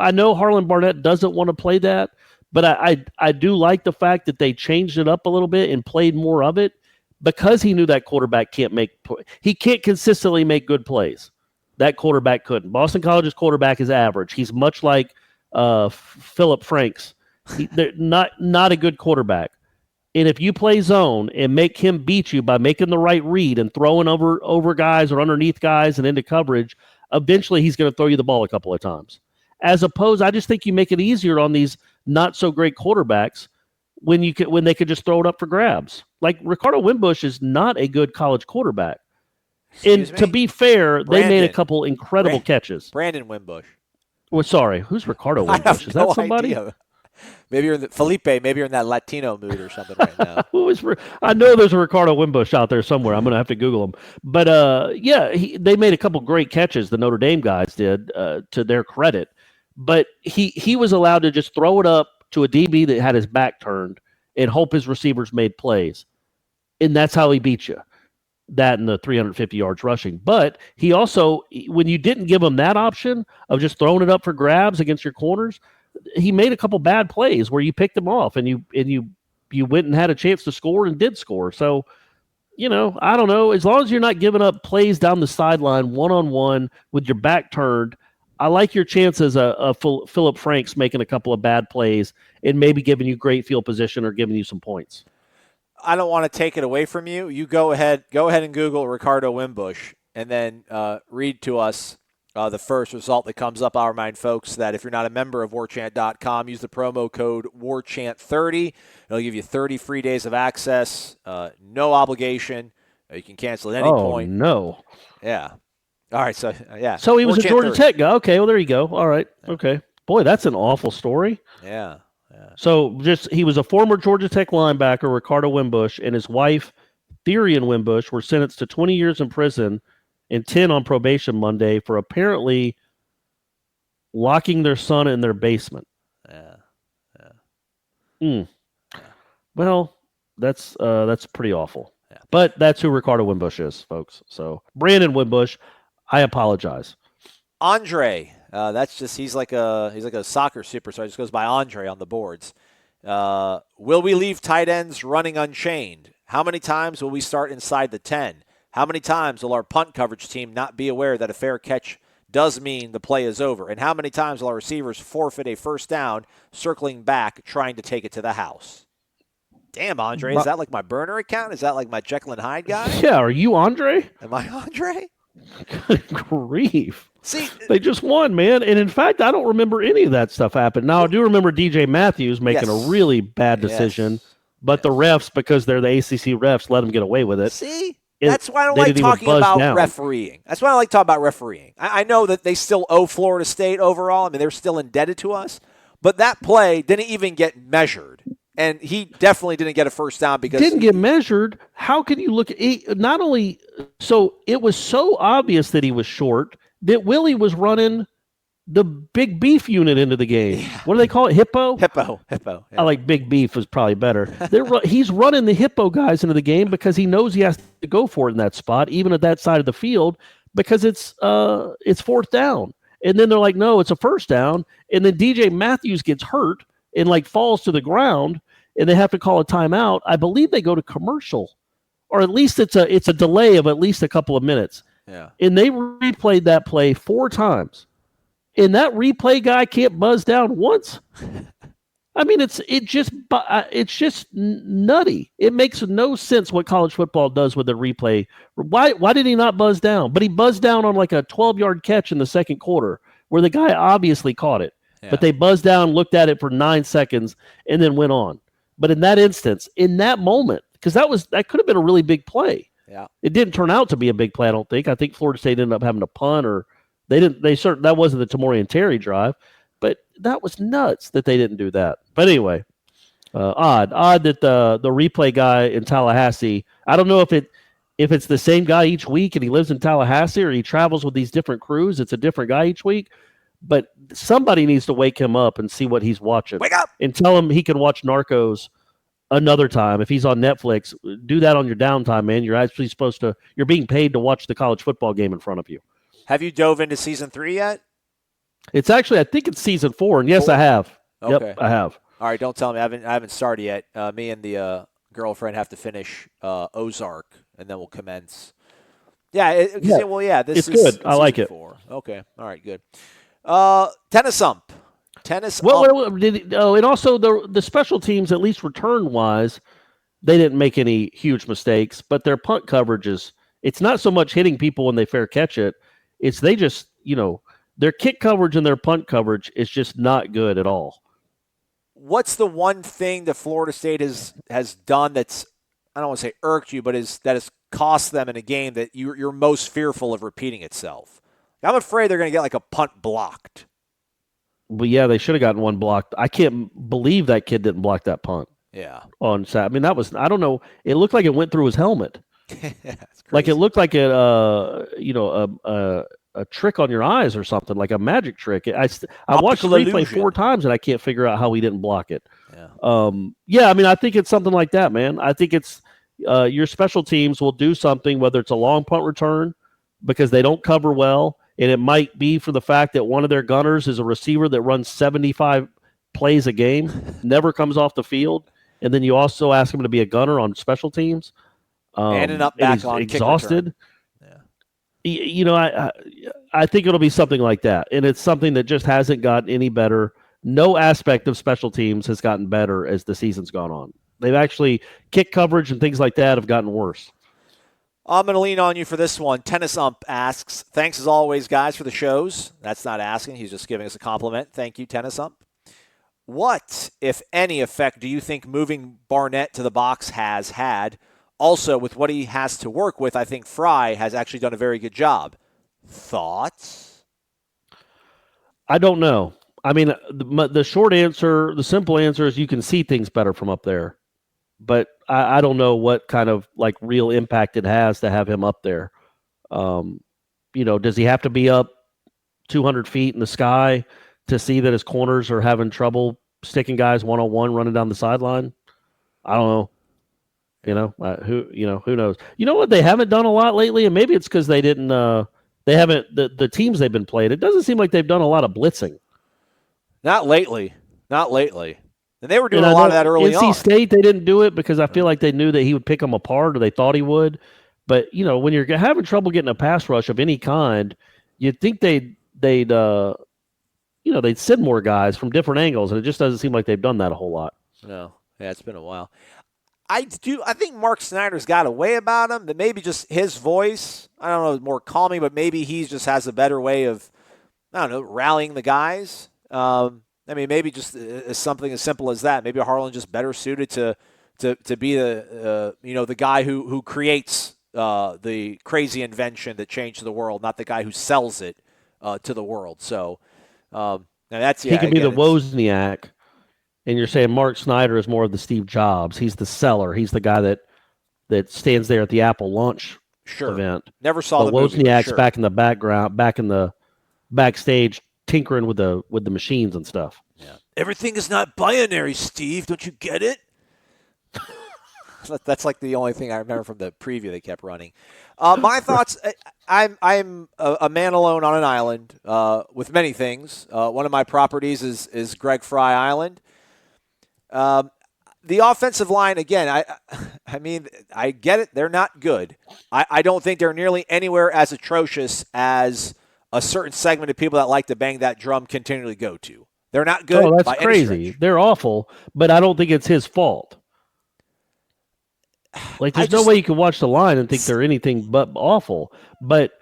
I know Harlan Barnett doesn't want to play that, but I do like the fact that they changed it up a little bit and played more of it because he knew that quarterback he can't consistently make good plays. That quarterback couldn't. Boston College's quarterback is average. He's much like Philip Franks. They're not a good quarterback. And if you play zone and make him beat you by making the right read and throwing over guys or underneath guys and into coverage, eventually he's going to throw you the ball a couple of times. As opposed, I just think you make it easier on these not so great quarterbacks when they could just throw it up for grabs. Like, Ricardo Wimbush is not a good college quarterback. To be fair, they made a couple incredible catches.
Brandon Wimbush.
Well, sorry, who's Ricardo Wimbush? Is that somebody?
Idea. Maybe you're maybe you're in that Latino mood or something right now.
I know there's a Ricardo Wimbush out there somewhere. I'm going to have to Google him. But, they made a couple great catches, the Notre Dame guys did, to their credit. But he was allowed to just throw it up to a DB that had his back turned and hope his receivers made plays. And that's how he beat you. That and the 350 yards rushing. But he also, when you didn't give him that option of just throwing it up for grabs against your corners, he made a couple bad plays where you picked him off and you went and had a chance to score and did score. So, I don't know. As long as you're not giving up plays down the sideline one-on-one with your back turned, I like your chances of Philip Franks making a couple of bad plays and maybe giving you great field position or giving you some points.
I don't want to take it away from you. You go ahead and Google Ricardo Wimbush and then read to us the first result that comes up. I'll remind folks that if you're not a member of Warchant.com, use the promo code Warchant30. It'll give you 30 free days of access, no obligation. You can cancel at any point.
Oh, no.
Yeah. All right, so, yeah.
So he was
Warchant
a Georgia
30.
Tech guy. Okay, well, there you go. All right. Okay. Boy, that's an awful story.
Yeah.
So he was a former Georgia Tech linebacker, Ricardo Wimbush, and his wife, Therian Wimbush, were sentenced to 20 years in prison and 10 on probation Monday for apparently locking their son in their basement. Yeah. Well, that's pretty awful. Yeah. But that's who Ricardo Wimbush is, folks. So Brandon Wimbush, I apologize.
Andre, he's like a soccer superstar. He just goes by Andre on the boards. Will we leave tight ends running unchained? How many times will we start inside the 10? How many times will our punt coverage team not be aware that a fair catch does mean the play is over? And how many times will our receivers forfeit a first down circling back trying to take it to the house? Damn, Andre, is that like my burner account? Is that like my Jekyll and Hyde guy?
Yeah, are you Andre?
Am I Andre?
Good grief.
See,
they just won, man. And in fact, I don't remember any of that stuff happened. Now, I do remember DJ Matthews making a really bad decision, but the refs, because they're the ACC refs, let them get away with it.
See? That's why I don't like talking about refereeing. That's why I like talking about refereeing. I know that they still owe Florida State overall. I mean, they're still indebted to us. But that play didn't even get measured. And he definitely didn't get a first down because
didn't get measured. How can you look at not only so it was so obvious that he was short that Willie was running the big beef unit into the game. Yeah. What do they call it? Hippo?
Hippo. Yeah.
I like big beef was probably better. He's running the hippo guys into the game because he knows he has to go for it in that spot, even at that side of the field, because it's fourth down. And then they're like, no, it's a first down. And then DJ Matthews gets hurt and like falls to the ground, and they have to call a timeout. I believe they go to commercial, or at least it's a delay of at least a couple of minutes.
Yeah. And
they replayed that play 4 times. And that replay guy can't buzz down once. I mean, it's just nutty. It makes no sense what college football does with the replay. Why did he not buzz down? But he buzzed down on like a 12-yard catch in the second quarter where the guy obviously caught it. Yeah. But they buzzed down, looked at it for 9 seconds, and then went on. But in that instance, in that moment, because that could have been a really big play.
Yeah,
it didn't turn out to be a big play. I don't think. I think Florida State ended up having to punt or. That wasn't the Tamori and Terry drive, but that was nuts that they didn't do that. But anyway, odd that the replay guy in Tallahassee, I don't know if it's the same guy each week and he lives in Tallahassee or he travels with these different crews. It's a different guy each week, but somebody needs to wake him up and see what he's watching.
Wake up!
And tell him he can watch Narcos another time. If he's on Netflix, do that on your downtime, man. You're being paid to watch the college football game in front of you.
Have you dove into season 3 yet?
It's actually, I think it's season 4, and yes, 4? I have.
Okay.
Yep, I have.
All right, don't tell me. I haven't started yet. Me and the girlfriend have to finish Ozark, and then we'll commence. This
it's
is
good. I like it.
4. Okay, all right, good. Tennis ump.
And also the special teams, at least return-wise, they didn't make any huge mistakes, but their punt coverage it's not so much hitting people when they fair catch it. It's they just, their kick coverage and their punt coverage is just not good at all.
What's the one thing that Florida State has done that's, I don't want to say irked you, but that has cost them in a game that you're most fearful of repeating itself? I'm afraid they're going to get like a punt blocked.
Well, yeah, they should have gotten one blocked. I can't believe that kid didn't block that punt.
Yeah.
On Saturday. I mean, that was, I don't know. It looked like it went through his helmet. Like it looked like a trick on your eyes or something, like a magic trick. I watched the replay 4 times and I can't figure out how he didn't block it.
Yeah.
I mean, I think it's something like that, man. I think it's your special teams will do something, whether it's a long punt return because they don't cover well, and it might be for the fact that one of their gunners is a receiver that runs 75 plays a game, never comes off the field, and then you also ask him to be a gunner on special teams.
And an up back on
exhausted. Yeah. I think it'll be something like that. And it's something that just hasn't gotten any better. No aspect of special teams has gotten better as the season's gone on. They've actually kick coverage and things like that have gotten worse.
I'm going to lean on you for this one. Tennis Ump asks, thanks as always, guys, for the shows. That's not asking. He's just giving us a compliment. Thank you, Tennis Ump. What, if any, effect do you think moving Barnett to the box has had? Also, with what he has to work with, I think Fry has actually done a very good job. Thoughts?
I don't know. I mean, the short answer, the simple answer is you can see things better from up there. But I don't know what kind of like real impact it has to have him up there. Does he have to be up 200 feet in the sky to see that his corners are having trouble sticking guys one-on-one running down the sideline? I don't know. Who knows? You know what they haven't done a lot lately, and maybe it's because they They haven't the teams they've been playing. It doesn't seem like they've done a lot of blitzing.
Not lately. And they were doing a lot of that early
NC
on.
State, they didn't do it because I feel like they knew that he would pick them apart, or they thought he would. But when you're having trouble getting a pass rush of any kind, you'd think they'd send more guys from different angles, and it just doesn't seem like they've done that a whole lot.
No, yeah, it's been a while. I think Mark Snyder's got a way about him that maybe just his voice, I don't know, more calming, but maybe he just has a better way of, I don't know, rallying the guys. Maybe just something as simple as that. Maybe Harlan just better suited to be the guy who creates the crazy invention that changed the world, not the guy who sells it to the world. So that's
he could be the Wozniak. And you're saying Mark Snyder is more of the Steve Jobs. He's the seller. He's the guy that stands there at the Apple launch event.
Never saw the movie.
Wozniak's back in the background, back in the backstage, tinkering with the machines and stuff.
Yeah. Everything is not binary, Steve. Don't you get it? That's like the only thing I remember from the preview they kept running. My thoughts, I'm a man alone on an island with many things. One of my properties is Greg Fry Island. The offensive line, again, I get it. They're not good. I don't think they're nearly anywhere as atrocious as a certain segment of people that like to bang that drum continually go to. They're not good.
Oh, that's crazy. They're awful, but I don't think it's his fault. Like, there's no way you can watch the line and think they're anything but awful. But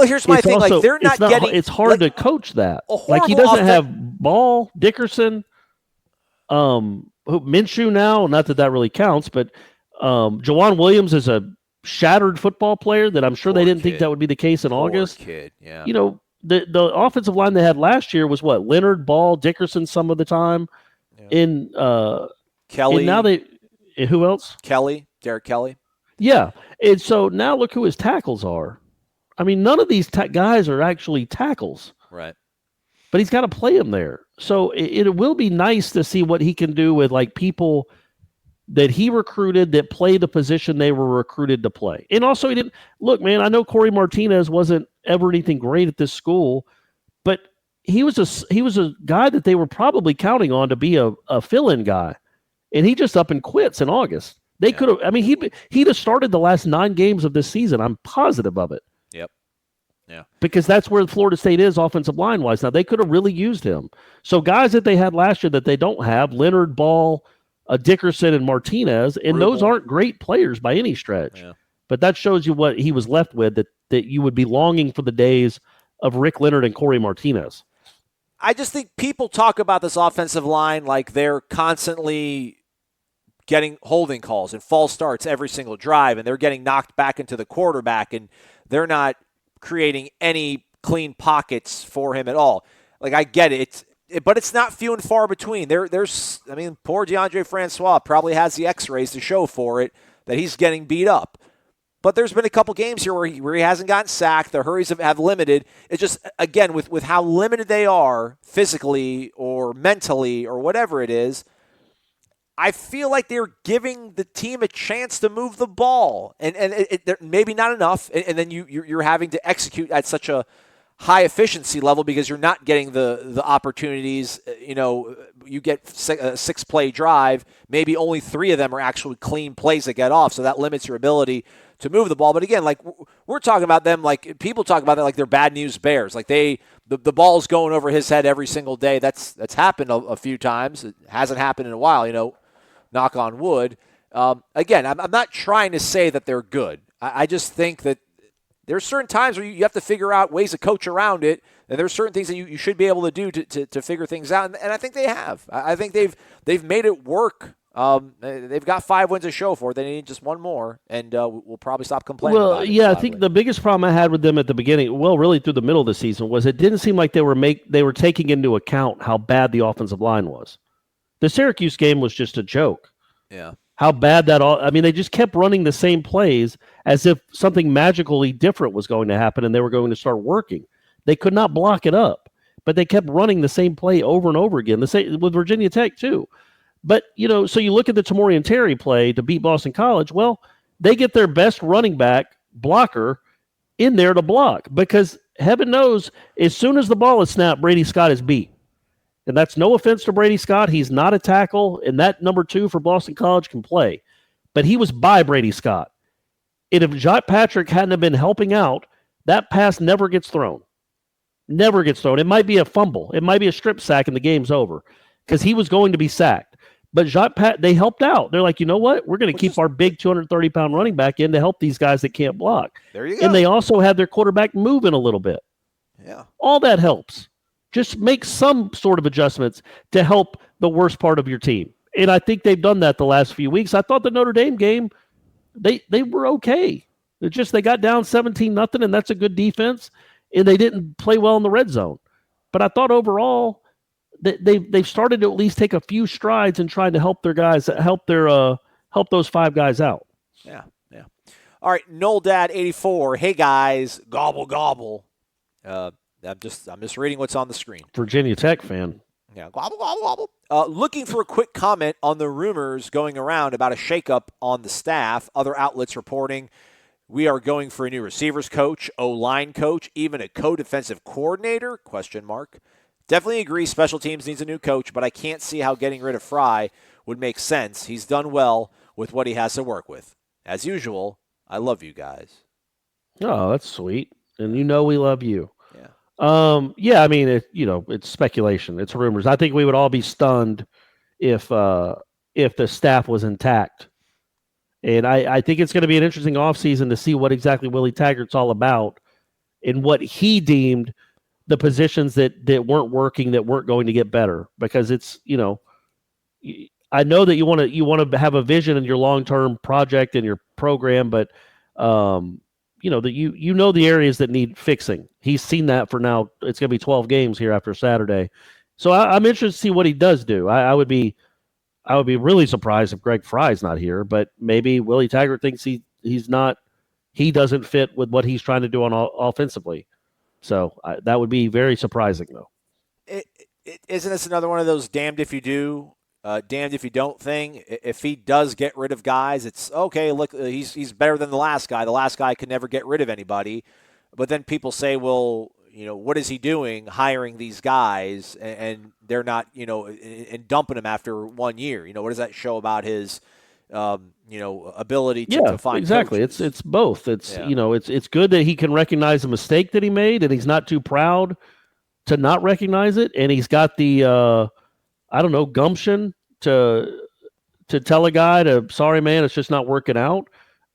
here's my thing.
Also,
like, they're not getting.
It's hard to coach that. Like, he doesn't have Ball, Dickerson, Minshew now. Not that really counts, but Jawan Williams is a shattered football player that I'm sure they didn't think that would be the case in August.
Kid, yeah.
The offensive line they had last year was what? Leonard, Ball, Dickerson some of the time. Yeah.
Kelly.
And now who else?
Derek Kelly.
Yeah. And so now look who his tackles are. I mean, none of these guys are actually tackles.
Right.
But he's got to play them there. So it will be nice to see what he can do with like people that he recruited that play the position they were recruited to play. And also he didn't look, man, I know Corey Martinez wasn't ever anything great at this school, but he was a guy that they were probably counting on to be a fill-in guy. And he just up and quits in August. They could have, he'd have started the last 9 games of this season. I'm positive of it.
Yep. Yeah.
Because that's where Florida State is offensive line-wise. Now, they could have really used him. So guys that they had last year that they don't have, Leonard, Ball, Dickerson, and Martinez, and those aren't great players by any stretch. Yeah. But that shows you what he was left with, that you would be longing for the days of Rick Leonard and Corey Martinez.
I just think people talk about this offensive line like they're constantly getting holding calls and false starts every single drive, and they're getting knocked back into the quarterback, and they're not creating any clean pockets for him at all. Like, I get it, but it's not few and far between. There's poor DeAndre Francois probably has the x-rays to show for it that he's getting beat up. But there's been a couple games here where he hasn't gotten sacked. The hurries have limited. It's just, again, with how limited they are physically or mentally or whatever it is, I feel like they're giving the team a chance to move the ball, and maybe not enough, and then you're having to execute at such a high efficiency level because you're not getting the opportunities. You get a 6-play drive, maybe only 3 of them are actually clean plays that get off, so that limits your ability to move the ball. But again, like we're talking about them, like people talk about that like they're bad news bears, like the ball's going over his head every single day. That's happened a few times. It hasn't happened in a while, knock on wood. Again, I'm not trying to say that they're good. I just think that there's certain times where you have to figure out ways to coach around it, and there's certain things that you should be able to do to figure things out, and I think they have. I think they've made it work. They've got 5 wins to show for it. They need just one more, and we'll probably stop complaining about it.
I think the biggest problem I had with them at the beginning, really through the middle of the season, was it didn't seem like they were taking into account how bad the offensive line was. The Syracuse game was just a joke.
Yeah.
How bad they just kept running the same plays as if something magically different was going to happen and they were going to start working. They could not block it up, but they kept running the same play over and over again. The same with Virginia Tech too. But, so you look at the Tamorian Terry play to beat Boston College. Well, they get their best running back blocker in there to block because heaven knows as soon as the ball is snapped, Brady Scott is beat. And that's no offense to Brady Scott. He's not a tackle, and that number 2 for Boston College can play. But he was by Brady Scott. And if Jacques Patrick hadn't have been helping out, that pass never gets thrown. Never gets thrown. It might be a fumble. It might be a strip sack, and the game's over because he was going to be sacked. But they helped out. They're like, you know what? We're going to keep our big 230-pound running back in to help these guys that can't block.
There you go.
And they also had their quarterback moving a little bit.
Yeah.
All that helps. Just make some sort of adjustments to help the worst part of your team. And I think they've done that the last few weeks. I thought the Notre Dame game, they were okay. It's just they got down 17-0, and that's a good defense, and they didn't play well in the red zone. But I thought overall they've started to at least take a few strides in trying to help their guys, help those 5 guys out.
Yeah. All right, Noel Dad 84. Hey guys, gobble gobble. I'm just reading what's on the screen.
Virginia Tech fan.
Yeah, gobble, gobble, gobble. Looking for a quick comment on the rumors going around about a shakeup on the staff. Other outlets reporting we are going for a new receivers coach, O-line coach, even a co-defensive coordinator, ? Definitely agree special teams needs a new coach, but I can't see how getting rid of Fry would make sense. He's done well with what he has to work with. As usual, I love you guys.
Oh, that's sweet. And you know we love you.
Yeah.
I mean, it's speculation. It's rumors. I think we would all be stunned if the staff was intact. And I think it's going to be an interesting offseason to see what exactly Willie Taggart's all about and what he deemed the positions that weren't working, that weren't going to get better. Because it's, I know that you want to have a vision in your long-term project and your program, but the areas that need fixing. He's seen that for now. It's going to be 12 games here after Saturday. So I'm interested to see what he does do. I would be really surprised if Greg Fry's not here, but maybe Willie Taggart thinks he doesn't fit with what he's trying to do on offensively. So that would be very surprising, though.
Isn't this another one of those damned if you do, damned if you don't thing? If he does get rid of guys, it's okay. Look, he's better than the last guy. The last guy could never get rid of anybody. But then people say, well, what is he doing hiring these guys and they're not, and dumping them after 1 year? What does that show about his, ability to find
exactly.
coaches?
It's both. It's it's good that he can recognize a mistake that he made and he's not too proud to not recognize it, and he's got the gumption to tell a guy sorry man, it's just not working out,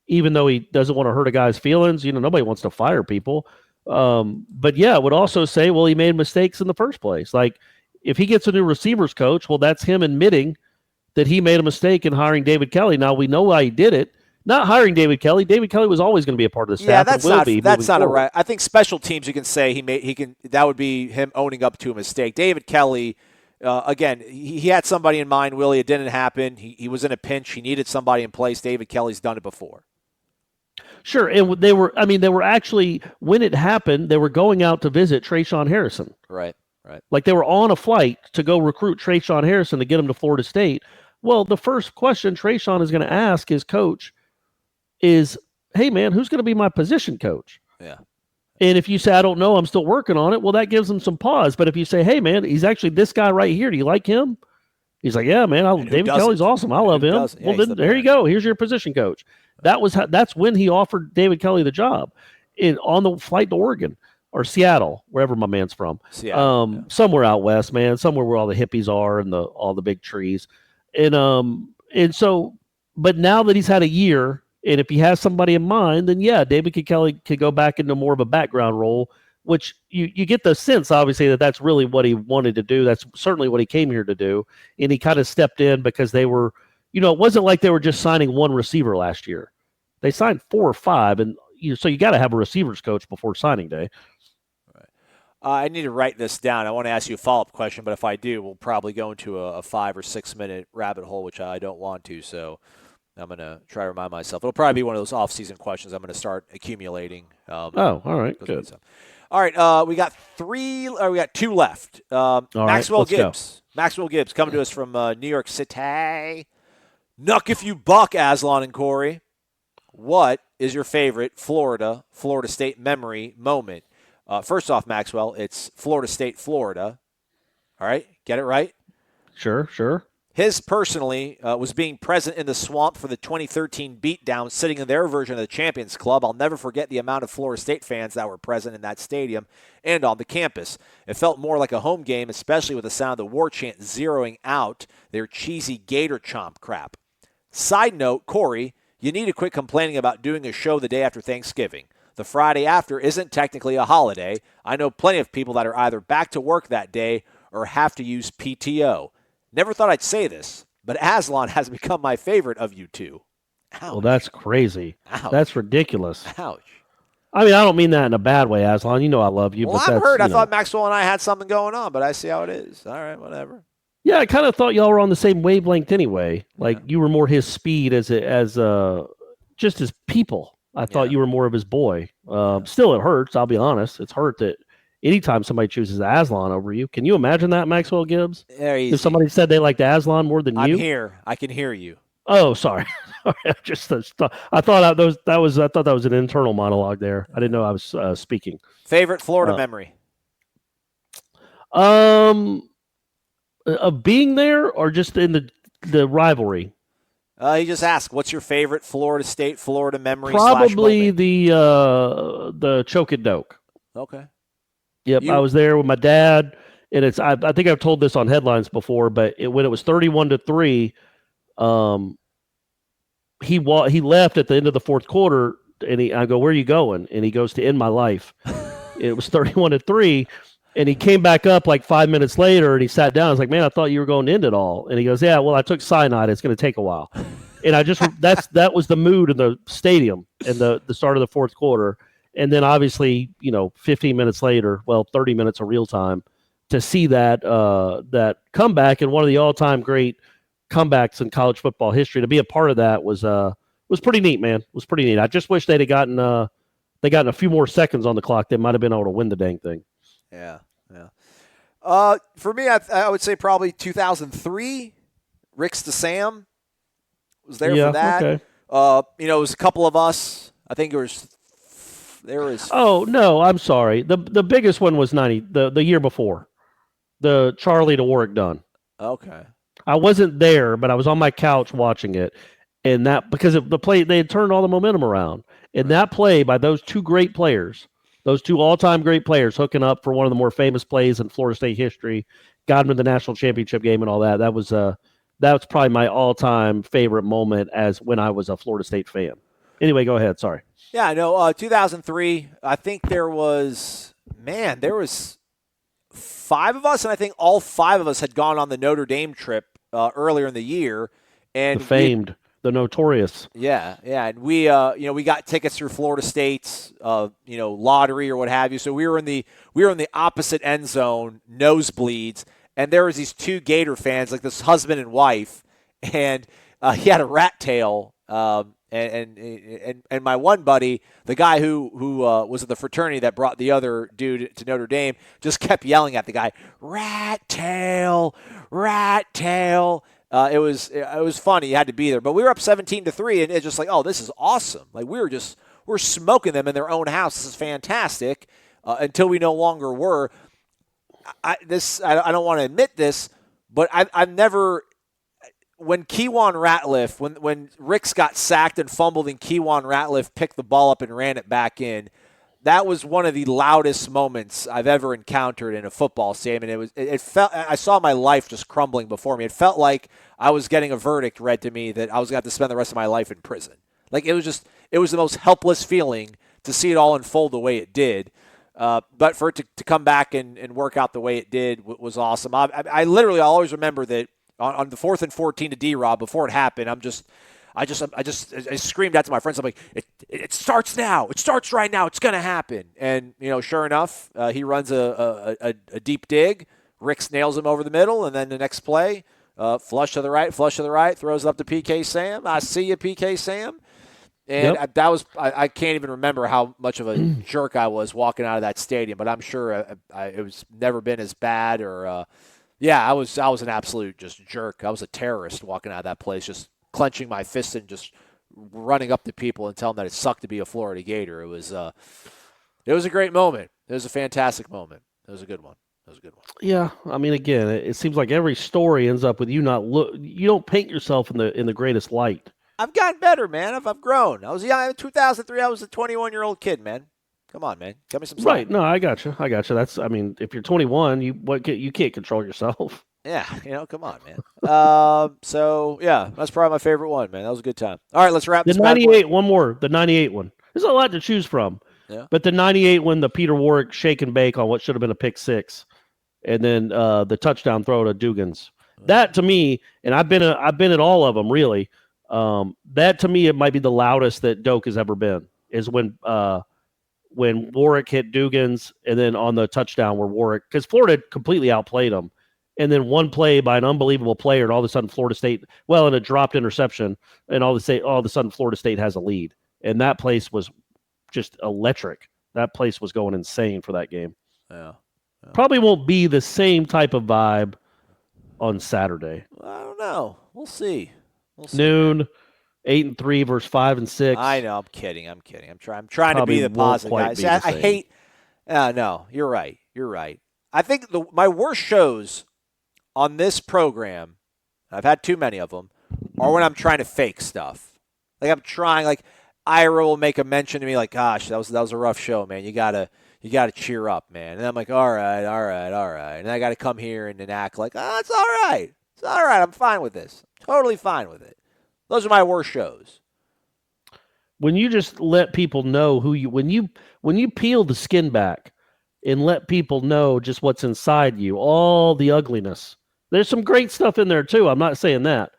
even though he doesn't want to hurt a guy's feelings. Nobody wants to fire people. But yeah, I would also say, well, he made mistakes in the first place. Like if he gets a new receivers coach, well, that's him admitting that he made a mistake in hiring David Kelly. Now we know why he did it. Not hiring David Kelly. David Kelly was always going to be a part of the staff.
Yeah, that's not
forward.
right. I think special teams, you can say that would be him owning up to a mistake. David Kelly, again, he had somebody in mind, Willie. It didn't happen. He was in a pinch. He needed somebody in place. David Kelly's done it before.
Sure, and they were actually, when it happened, they were going out to visit Trayshawn Harrison.
Right.
Like they were on a flight to go recruit Trayshawn Harrison to get him to Florida State. Well, the first question Trayshawn is going to ask his coach is, hey, man, who's going to be my position coach?
Yeah.
And if you say, I don't know, I'm still working on it, well, that gives him some pause. But if you say, hey, man, he's actually this guy right here. Do you like him? He's like, yeah, man, David Kelly's awesome. I love him.
Yeah,
well, then there you go. Here's your position coach. That's when he offered David Kelly the job on the flight to Oregon or Seattle, wherever my man's from.
Seattle,
somewhere out west, man, somewhere where all the hippies are and all the big trees. And so, but now that he's had a year, and if he has somebody in mind, then yeah, David Kelly could go back into more of a background role, which you get the sense, obviously, that that's really what he wanted to do. That's certainly what he came here to do. And he kind of stepped in because they were, it wasn't like they were just signing one receiver last year. They signed 4 or 5, and so you got to have a receivers coach before signing day.
I need to write this down. I want to ask you a follow-up question, but if I do, we'll probably go into a 5 or 6 minute rabbit hole, which I don't want to. So I'm going to try to remind myself. It'll probably be one of those off-season questions I'm going to start accumulating.
All right, good.
All right, we got 2 left. Maxwell Gibbs. Maxwell Gibbs coming to us from New York City. Nuck if you buck, Aslan and Corey. what is your favorite Florida State memory moment? First off, Maxwell, it's Florida State, Florida. All right, get it right?
Sure.
His personally was being present in the swamp for the 2013 beatdown, sitting in their version of the Champions Club. I'll never forget the amount of Florida State fans that were present in that stadium and on the campus. It felt more like a home game, especially with the sound of the Warchant zeroing out their cheesy Gator Chomp crap. Side note, Corey, you need to quit complaining about doing a show the day after Thanksgiving. The Friday after isn't technically a holiday. I know plenty of people that are either back to work that day or have to use PTO. Never thought I'd say this, but Aslan has become my favorite of you two. Ouch.
Well, that's crazy.
Ouch.
That's ridiculous.
Ouch.
I mean, I don't mean that in a bad way, Aslan. You know I love you.
Well,
but
I'm
that's,
hurt. I
know.
thought Maxwell and I had something going on, but I see how it is. All right, whatever.
Yeah, I kind of thought y'all were on the same wavelength anyway. Like you were more his speed as just as people. I thought you were more of his boy. Still, it hurts. I'll be honest. It's hurt that anytime somebody chooses Aslan over you. Can you imagine that, Maxwell Gibbs? If somebody said they liked Aslan more than you?
I'm here. I can hear you.
Oh, sorry. I thought that was an internal monologue there. I didn't know I was speaking.
Favorite Florida memory?
Of being there or just in the rivalry?
He just asked, what's your favorite Florida State, Florida memory?
Probably the choke and doke.
Okay.
Yep, I was there with my dad, and I think I've told this on headlines before, but when it was 31-3, he left at the end of the fourth quarter, and I go, "Where are you going?" And he goes, "To end my life." It was 31-3, and he came back up like 5 minutes later, and he sat down. I was like, "Man, I thought you were going to end it all." And he goes, "Yeah, well, I took cyanide. It's going to take a while." And that was the mood in the stadium in the start of the fourth quarter. And then obviously, 15 minutes later, 30 minutes of real time, to see that comeback and one of the all-time great comebacks in college football history, to be a part of that was pretty neat, man. It was pretty neat. I just wish they'd have gotten a few more seconds on the clock. They might have been able to win the dang thing.
Yeah. For me, I would say probably 2003. Ricks to Sam was there for that.
Okay.
It was a couple of us. I think there was.
Oh no, I'm sorry. The biggest one was the year before, the Charlie to Warwick Dunn.
Okay.
I wasn't there, but I was on my couch watching it, and that because of the play, they had turned all the momentum around. And that play by those two great players, those two all-time great players, hooking up for one of the more famous plays in Florida State history, got them in the national championship game and all that. That's probably my all-time favorite moment as when I was a Florida State fan. Anyway, go ahead. Sorry.
Yeah, I know. 2003, I think there was 5 of us, and I think all 5 of us had gone on the Notre Dame trip earlier in the year. And
the notorious.
Yeah, and we got tickets through Florida State's lottery or what have you. So we were in the opposite end zone, nosebleeds, and there was these 2 Gator fans, like this husband and wife, and he had a rat tail. And my one buddy, the guy who was at the fraternity that brought the other dude to Notre Dame, just kept yelling at the guy, "Rat tail, rat tail." It was funny. You had to be there, but we were up 17-3, and it's just like, oh, this is awesome. Like we're smoking them in their own house. This is fantastic. Until we no longer were. I don't want to admit this, but I've never. When Keywan Ratliff, when Ricks got sacked and fumbled and Keywan Ratliff picked the ball up and ran it back in, that was one of the loudest moments I've ever encountered in a football stadium. And it felt, I saw my life just crumbling before me. It felt like I was getting a verdict read to me that I was going to have to spend the rest of my life in prison. Like it was the most helpless feeling to see it all unfold the way it did. But for it to come back and work out the way it did was awesome. I literally, I'll always remember that on the 4th and 14 to D-Rob, before it happened, I screamed out to my friends. I'm like, it starts now. It starts right now. It's going to happen. And, sure enough, he runs a deep dig. Ricks nails him over the middle. And then the next play, flush to the right, throws it up to PK Sam. I see you, PK Sam. And I can't even remember how much of a jerk I was walking out of that stadium, but I'm sure it was never been as bad or I was an absolute just jerk. I was a terrorist walking out of that place, just clenching my fists and just running up to people and telling them that it sucked to be a Florida Gator. It was a great moment. It was a fantastic moment. It was a good one.
Yeah, I mean, again, it seems like every story ends up with you you don't paint yourself in the greatest light.
I've gotten better, man. I've grown. I was young in 2003. I was a 21-year-old kid, man. Come on, man. Cut me some slack.
Right? No, I got you. That's. I mean, if you're 21, you can't control yourself.
Yeah, come on, man. So yeah, that's probably my favorite one, man. That was a good time. All right, let's wrap this.
The 98, one more. The 98 one. There's a lot to choose from.
Yeah.
But the 98 one, the Peter Warwick shake and bake on what should have been a pick six, and then the touchdown throw to Dugans. That to me, and I've been at all of them really. That to me, it might be the loudest that Doak has ever been. Is when Warwick hit Dugans, and then on the touchdown where Warwick, because Florida completely outplayed them, and then one play by an unbelievable player, and all of a sudden Florida State, and a dropped interception, and all of a sudden Florida State has a lead, and that place was just electric. That place was going insane for that game.
Yeah.
Probably won't be the same type of vibe on Saturday.
I don't know. We'll see.
Noon. 8-3 versus 5-6.
I know. I'm kidding. I'm trying to be the positive guy. See, I hate. No, you're right. I think my worst shows on this program, I've had too many of them, are when I'm trying to fake stuff. Like I'm trying. Like Ira will make a mention to me, like, "Gosh, that was a rough show, man. You gotta cheer up, man." And I'm like, "All right." And I got to come here and act like, "Oh, it's all right. It's all right. I'm fine with this. Totally fine with it." Those are my worst shows.
When you just let people know when you peel the skin back and let people know just what's inside you, all the ugliness. There's some great stuff in there too. I'm not saying that,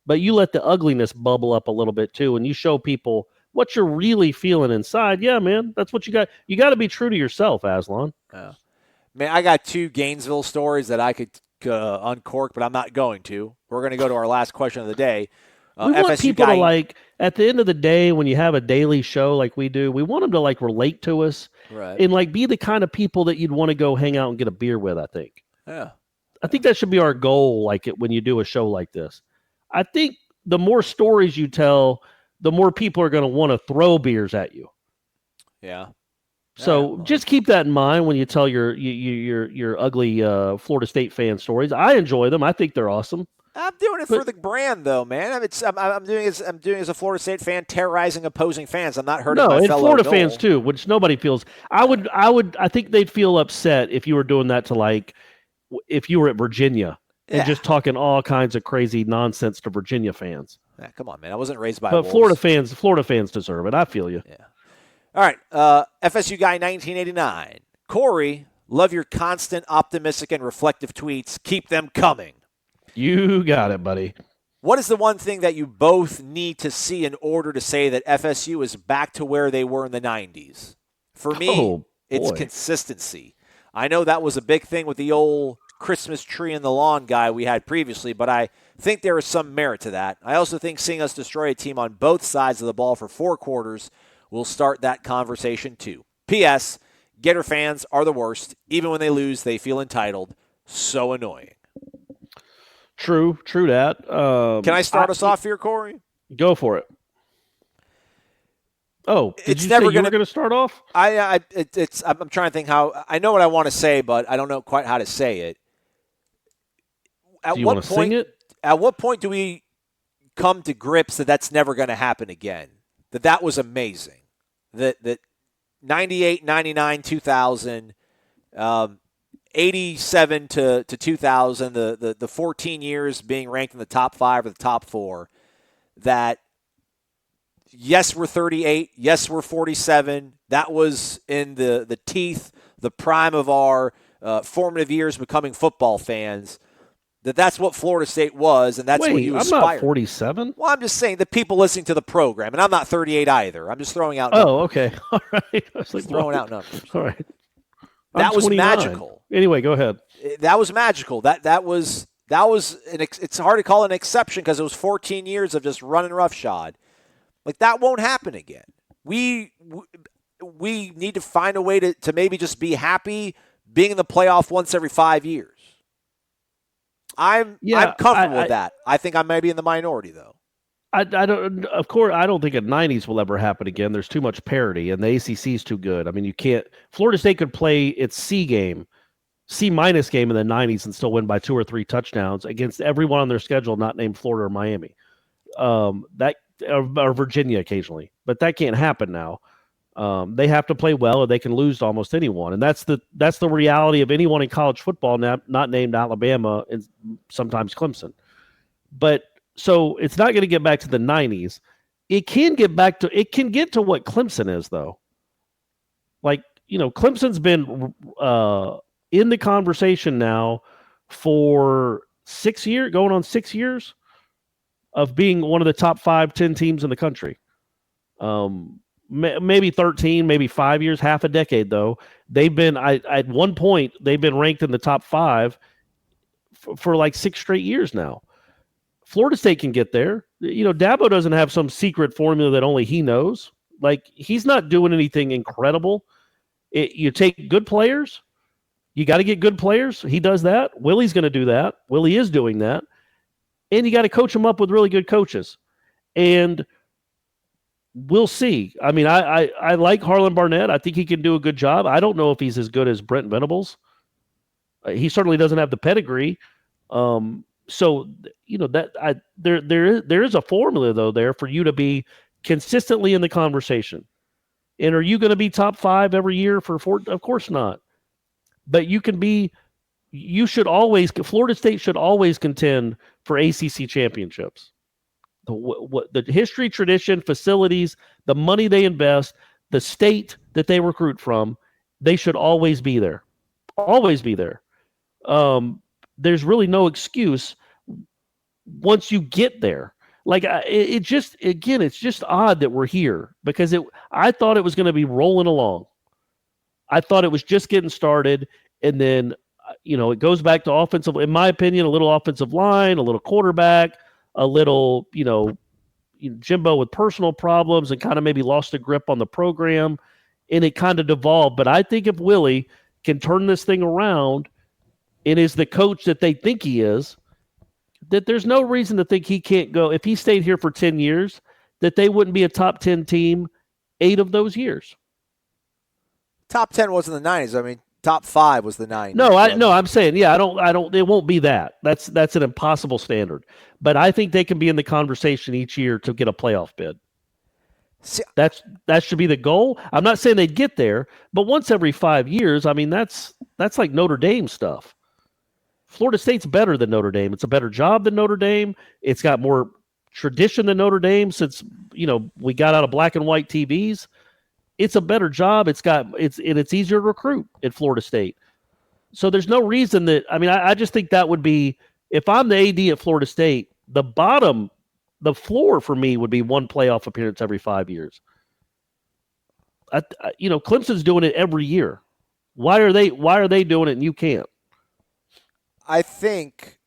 but you let the ugliness bubble up a little bit too, and you show people what you're really feeling inside. Yeah, man, that's what you got. You got to be true to yourself, Aslan.
Man, I got 2 Gainesville stories that I could uncork, but I'm not going to. We're going to go to our last question of the day.
We want people to at the end of the day, when you have a daily show like we do, we want them to relate to us,
right,
and be the kind of people that you'd want to go hang out and get a beer with. I think.
Yeah.
I think that should be our goal. When you do a show like this, I think the more stories you tell, the more people are going to want to throw beers at you.
Yeah.
So just keep that in mind when you tell your ugly Florida State fan stories. I enjoy them. I think they're awesome.
I'm doing it for the brand, though, man. I'm doing it as a Florida State fan, terrorizing opposing fans. I'm not hurting my fellow
Florida
Dole.
fans too, which nobody feels. I think they'd feel upset if you were doing that to if you were at Virginia and just talking all kinds of crazy nonsense to Virginia fans.
Yeah, come on, man. I wasn't raised by
But
wolves.
Florida fans deserve it. I feel you.
Yeah. All right. FSU guy 1989. Corey, love your constant optimistic and reflective tweets. Keep them coming.
You got it, buddy.
What is the one thing that you both need to see in order to say that FSU is back to where they were in the 90s? For me, it's consistency. I know that was a big thing with the old Christmas tree in the lawn guy we had previously, but I think there is some merit to that. I also think seeing us destroy a team on both sides of the ball for 4 quarters will start that conversation too. P.S. Gator fans are the worst. Even when they lose, they feel entitled. So annoying.
True that.
Can I start us off here, Corey?
Go for it. Oh,
it's
you
never
say you were going to start off?
I'm trying to think how. I know what I want to say, but I don't know quite how to say it.
Do you want to sing it?
At what point do we come to grips that that's never going to happen again? That was amazing. That 98, 99, 2000, 87 to 2000, the 14 years being ranked in the top 5 or the top 4, that yes, we're 38, yes, we're 47. That was in the teeth, the prime of our formative years becoming football fans. That's what Florida State was, and that's what you aspired.
I'm not 47.
Well, I'm just saying the people listening to the program, and I'm not 38 either. I'm just throwing out numbers.
Oh, okay. All right. I was like,
throwing out numbers.
All right.
That was
29.
magical.
Anyway, go ahead.
That was magical. That was it's hard to call it an exception because it was 14 years of just running roughshod. That won't happen again. We need to find a way to maybe just be happy being in the playoff once every 5 years. I'm comfortable with that. I think I may be in the minority, though.
I don't. Of course, I don't think a '90s will ever happen again. There's too much parity, and the ACC is too good. I mean, you can't. Florida State could play its C minus game in the '90s and still win by 2 or 3 touchdowns against everyone on their schedule not named Florida or Miami. That or Virginia occasionally, but that can't happen now. They have to play well, or they can lose to almost anyone, and that's the reality of anyone in college football not named Alabama and sometimes Clemson. But so it's not going to get back to the '90s. It can get to what Clemson is, though. Like, Clemson's been in the conversation now for 6 years, going on 6 years of being one of the top 5-10 teams in the country. Maybe 13, maybe 5 years, half a decade though. They've been at one point they've been ranked in the top 5 for like 6 straight years now. Florida State can get there. Dabo doesn't have some secret formula that only he knows. Like, he's not doing anything incredible. You take good players. You got to get good players. He does that. Willie's going to do that. Willie is doing that. And you got to coach them up with really good coaches. And we'll see. I mean, I like Harlan Barnett. I think he can do a good job. I don't know if he's as good as Brent Venables. He certainly doesn't have the pedigree. So there is a formula though there for you to be consistently in the conversation. And are you going to be top 5 every year for Of course not. But Florida State should always contend for ACC championships. The history, tradition, facilities, the money they invest, the state that they recruit from, they should always be there. Always be there. There's really no excuse once you get there. Like, it's just odd that we're here because I thought it was going to be rolling along. I thought it was just getting started, and then it goes back to offensive. In my opinion, a little offensive line, a little quarterback, a little Jimbo with personal problems, and kind of maybe lost a grip on the program, and it kind of devolved. But I think if Willie can turn this thing around and is the coach that they think he is, that there's no reason to think he can't go. If he stayed here for 10 years, that they wouldn't be a top 10 team 8 of those years.
Top 10 wasn't the 90s. I mean, top 5 was the 90s.
No, I'm saying, yeah, I don't, it won't be that. That's an impossible standard. But I think they can be in the conversation each year to get a playoff bid.
See,
that should be the goal. I'm not saying they'd get there, but once every 5 years, I mean, that's like Notre Dame stuff. Florida State's better than Notre Dame. It's a better job than Notre Dame. It's got more tradition than Notre Dame since, we got out of black and white TVs. It's a better job. It's easier to recruit at Florida State. So there's no reason that, I just think that would be, if I'm the AD at Florida State, the floor for me would be one playoff appearance every 5 years. Clemson's doing it every year. Why are they doing it and you can't?
I think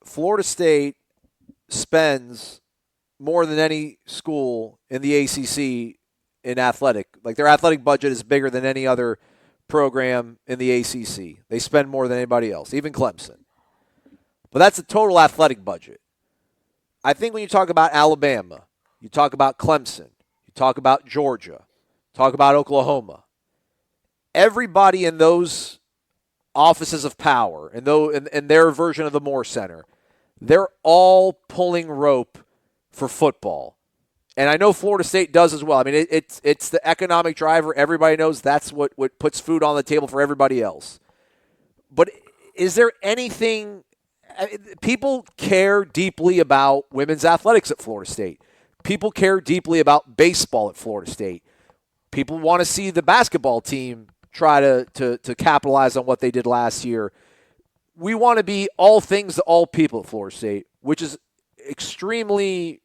Florida State spends more than any school in the ACC in athletic. Like, their athletic budget is bigger than any other program in the ACC. They spend more than anybody else, even Clemson. But that's the total athletic budget. I think when you talk about Alabama, you talk about Clemson, you talk about Georgia, talk about Oklahoma, everybody in those offices of power and their version of the Moore Center, they're all pulling rope for football. And I know Florida State does as well. I mean, it's the economic driver. Everybody knows that's what puts food on the table for everybody else. But is there anything – people care deeply about women's athletics at Florida State. People care deeply about baseball at Florida State. People want to see the basketball team try to capitalize on what they did last year. We want to be all things to all people at Florida State, which is extremely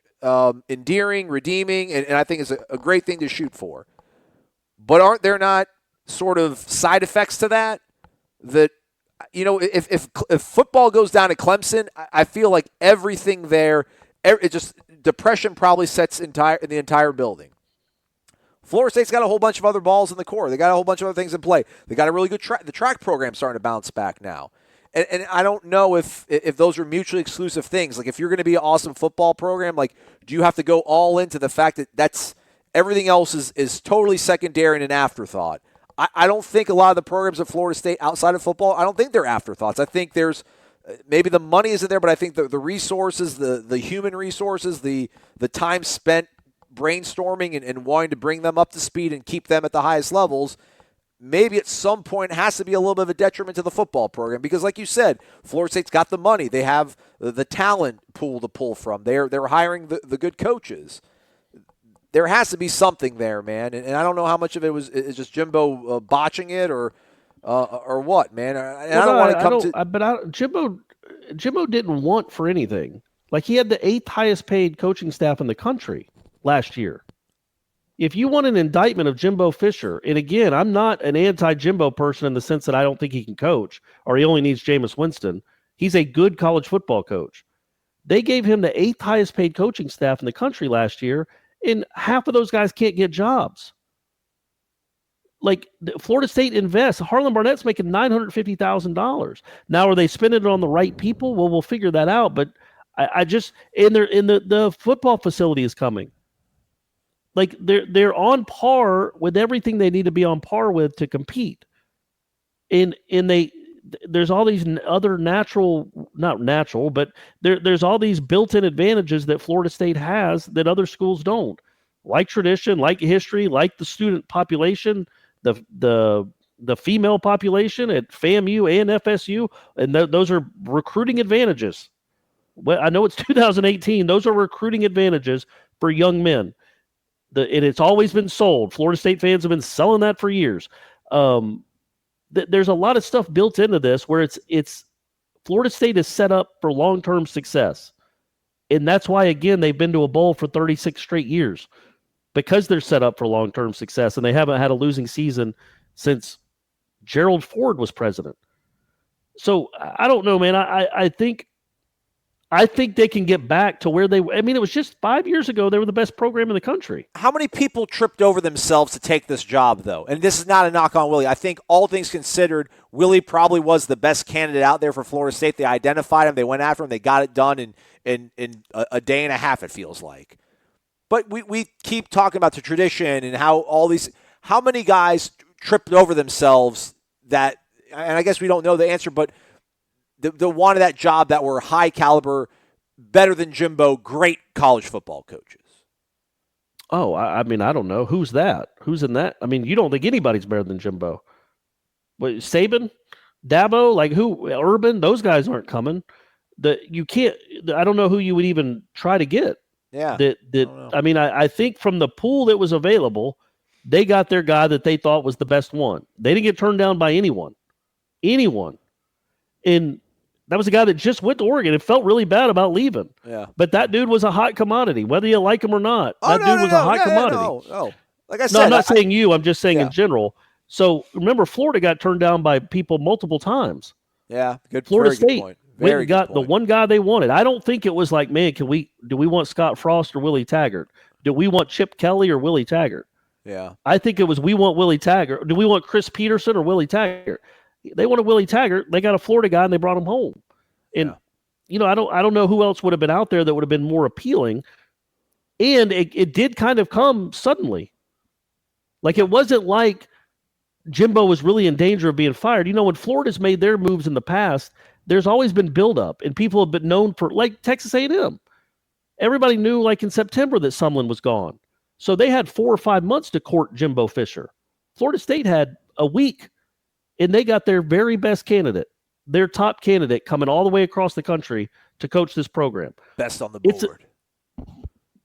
endearing, redeeming, and I think is a great thing to shoot for. But aren't there not sort of side effects to that? That, if football goes down at Clemson, I feel like everything there, depression probably sets in the entire building. Florida State's got a whole bunch of other balls in the core. They got a whole bunch of other things in play. They got a really good the track program starting to bounce back now. And I don't know if those are mutually exclusive things. Like, if you're going to be an awesome football program, like, do you have to go all into the fact that that's everything else is totally secondary and an afterthought? I don't think a lot of the programs at Florida State outside of football, I don't think they're afterthoughts. I think there's maybe the money isn't there, but I think the resources, the human resources, the time spent brainstorming and wanting to bring them up to speed and keep them at the highest levels, maybe at some point it has to be a little bit of a detriment to the football program because, like you said, Florida State's got the money. They have the talent pool to pull from. They're hiring the good coaches. There has to be something there, man. And I don't know how much of it is just Jimbo botching it or what, man. And I don't want to come to.
But Jimbo didn't want for anything. Like, he had the 8th highest paid coaching staff in the country last year. If you want an indictment of Jimbo Fisher, and again, I'm not an anti-Jimbo person in the sense that I don't think he can coach or he only needs Jameis Winston. He's a good college football coach. They gave him the 8th highest paid coaching staff in the country last year, and half of those guys can't get jobs. Like, Florida State invests. Harlan Barnett's making $950,000. Now, are they spending it on the right people? Well, we'll figure that out. But I just the football facility is coming. Like, they're on par with everything they need to be on par with to compete. And there's all these other not natural, but there's all these built-in advantages that Florida State has that other schools don't, like tradition, like history, like the student population, the female population at FAMU and FSU, and those are recruiting advantages. Well, I know it's 2018. Those are recruiting advantages for young men. It's always been sold. Florida State fans have been selling that for years. There's a lot of stuff built into this where it's Florida State is set up for long-term success. And that's why, again, they've been to a bowl for 36 straight years, because they're set up for long-term success, and they haven't had a losing season since Gerald Ford was president. So I don't know, man. I think they can get back to where it was just 5 years ago they were the best program in the country.
How many people tripped over themselves to take this job, though? And this is not a knock on Willie. I think all things considered, Willie probably was the best candidate out there for Florida State. They identified him. They went after him. They got it done in a day and a half, it feels like. But we keep talking about the tradition and how many guys tripped over themselves that, and I guess we don't know the answer, but the wanted that job that were high caliber, better than Jimbo, great college football coaches.
Oh, I mean, I don't know. Who's that? Who's in that? I mean, you don't think anybody's better than Jimbo. What, Saban? Dabo? Like, who? Urban? Those guys aren't coming. You can't. I don't know who you would even try to get.
Yeah.
I mean, I think from the pool that was available, they got their guy that they thought was the best one. They didn't get turned down by anyone. And that was a guy that just went to Oregon and felt really bad about leaving.
Yeah.
But that dude was a hot commodity, whether you like him or not. That dude was a hot commodity.
No. Like I said,
no, I'm not saying you. I'm just saying in general. So remember, Florida got turned down by people multiple times.
Yeah, good.
Florida State
point.
went and got the one guy they wanted. I don't think it was like, man, do we want Scott Frost or Willie Taggart? Do we want Chip Kelly or Willie Taggart?
Yeah.
I think it was, we want Willie Taggart. Do we want Chris Peterson or Willie Taggart? They wanted Willie Taggart. They got a Florida guy and they brought him home. And I don't know who else would have been out there that would have been more appealing. And it did kind of come suddenly. Like, it wasn't like Jimbo was really in danger of being fired. When Florida's made their moves in the past, there's always been buildup, and people have been known for, like Texas A&M. Everybody knew, like in September, that Sumlin was gone. So they had 4 or 5 months to court Jimbo Fisher. Florida State had a week, and they got their very best candidate, their top candidate, coming all the way across the country to coach this program.
Best on the board.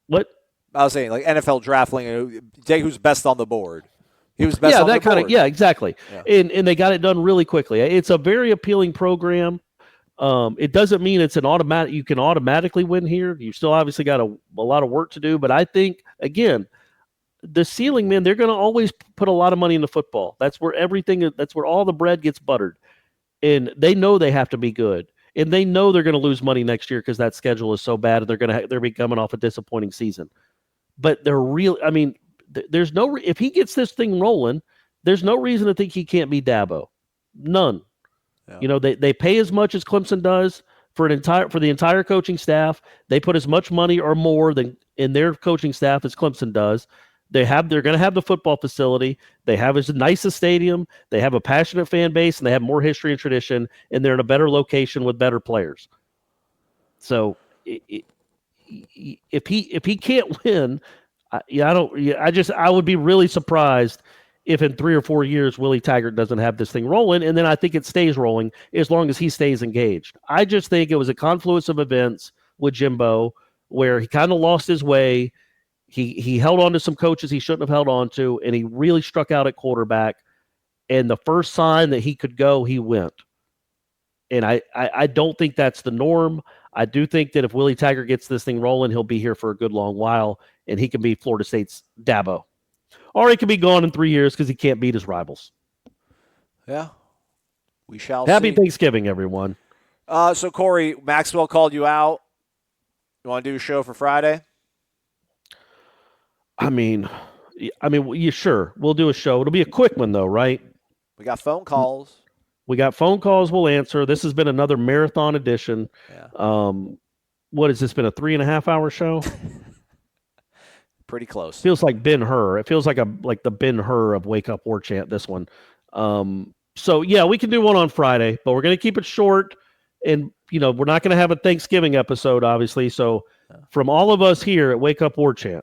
What?
I was saying, like NFL draftling, take who's best on the board. He was best on the board.
Yeah, exactly. Yeah. And they got it done really quickly. It's a very appealing program. It doesn't mean it's an automatic. You can automatically win here. You still obviously got a lot of work to do. But I think, again, the ceiling, man, they're going to always put a lot of money into football. That's where that's where all the bread gets buttered. And they know they have to be good. And they know they're going to lose money next year because that schedule is so bad, and they're be coming off a disappointing season. But they're real. I mean, there's no, if he gets this thing rolling, there's no reason to think he can't be Dabo. None.
Yeah.
You know, they pay as much as Clemson does for the entire coaching staff. They put as much money or more than in their coaching staff as Clemson does. They're going to have the football facility. They have as nice a stadium. They have a passionate fan base, and they have more history and tradition. And they're in a better location with better players. So if he can't win, I would be really surprised if in 3 or 4 years Willie Taggart doesn't have this thing rolling, and then I think it stays rolling as long as he stays engaged. I just think it was a confluence of events with Jimbo where he kind of lost his way. He held on to some coaches he shouldn't have held on to, and he really struck out at quarterback. And the first sign that he could go, he went. And I don't think that's the norm. I do think that if Willie Taggart gets this thing rolling, he'll be here for a good long while, and he can be Florida State's Dabo. Or he could be gone in 3 years because he can't beat his rivals.
Yeah, we shall
Happy
see.
Thanksgiving, everyone.
So, Corey, Maxwell called you out. You want to do a show for Friday?
I mean, sure. We'll do a show. It'll be a quick one, though, right?
We got phone calls.
We got phone calls we'll answer. This has been another marathon edition.
Yeah.
What has this been, a 3.5-hour show?
Pretty close.
Feels like Ben-Hur. It feels like the Ben-Hur of Wake Up Warchant, this one. So, yeah, we can do one on Friday, but we're going to keep it short. And, we're not going to have a Thanksgiving episode, obviously. So from all of us here at Wake Up Warchant,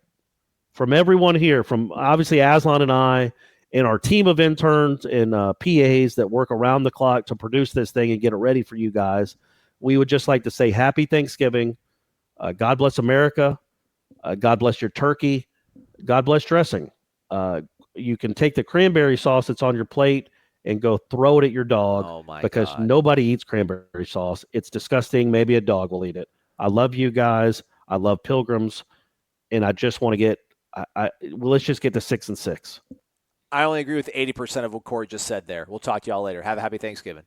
from everyone here, from obviously Aslan and I, and our team of interns and PAs that work around the clock to produce this thing and get it ready for you guys, we would just like to say happy Thanksgiving. God bless America. God bless your turkey. God bless dressing. You can take the cranberry sauce that's on your plate and go throw it at your dog because nobody eats cranberry sauce. It's disgusting. Maybe a dog will eat it. I love you guys. I love Pilgrims. And I just want to get let's just get to 6-6.
I only agree with 80% of what Corey just said there. We'll talk to y'all later. Have a happy Thanksgiving.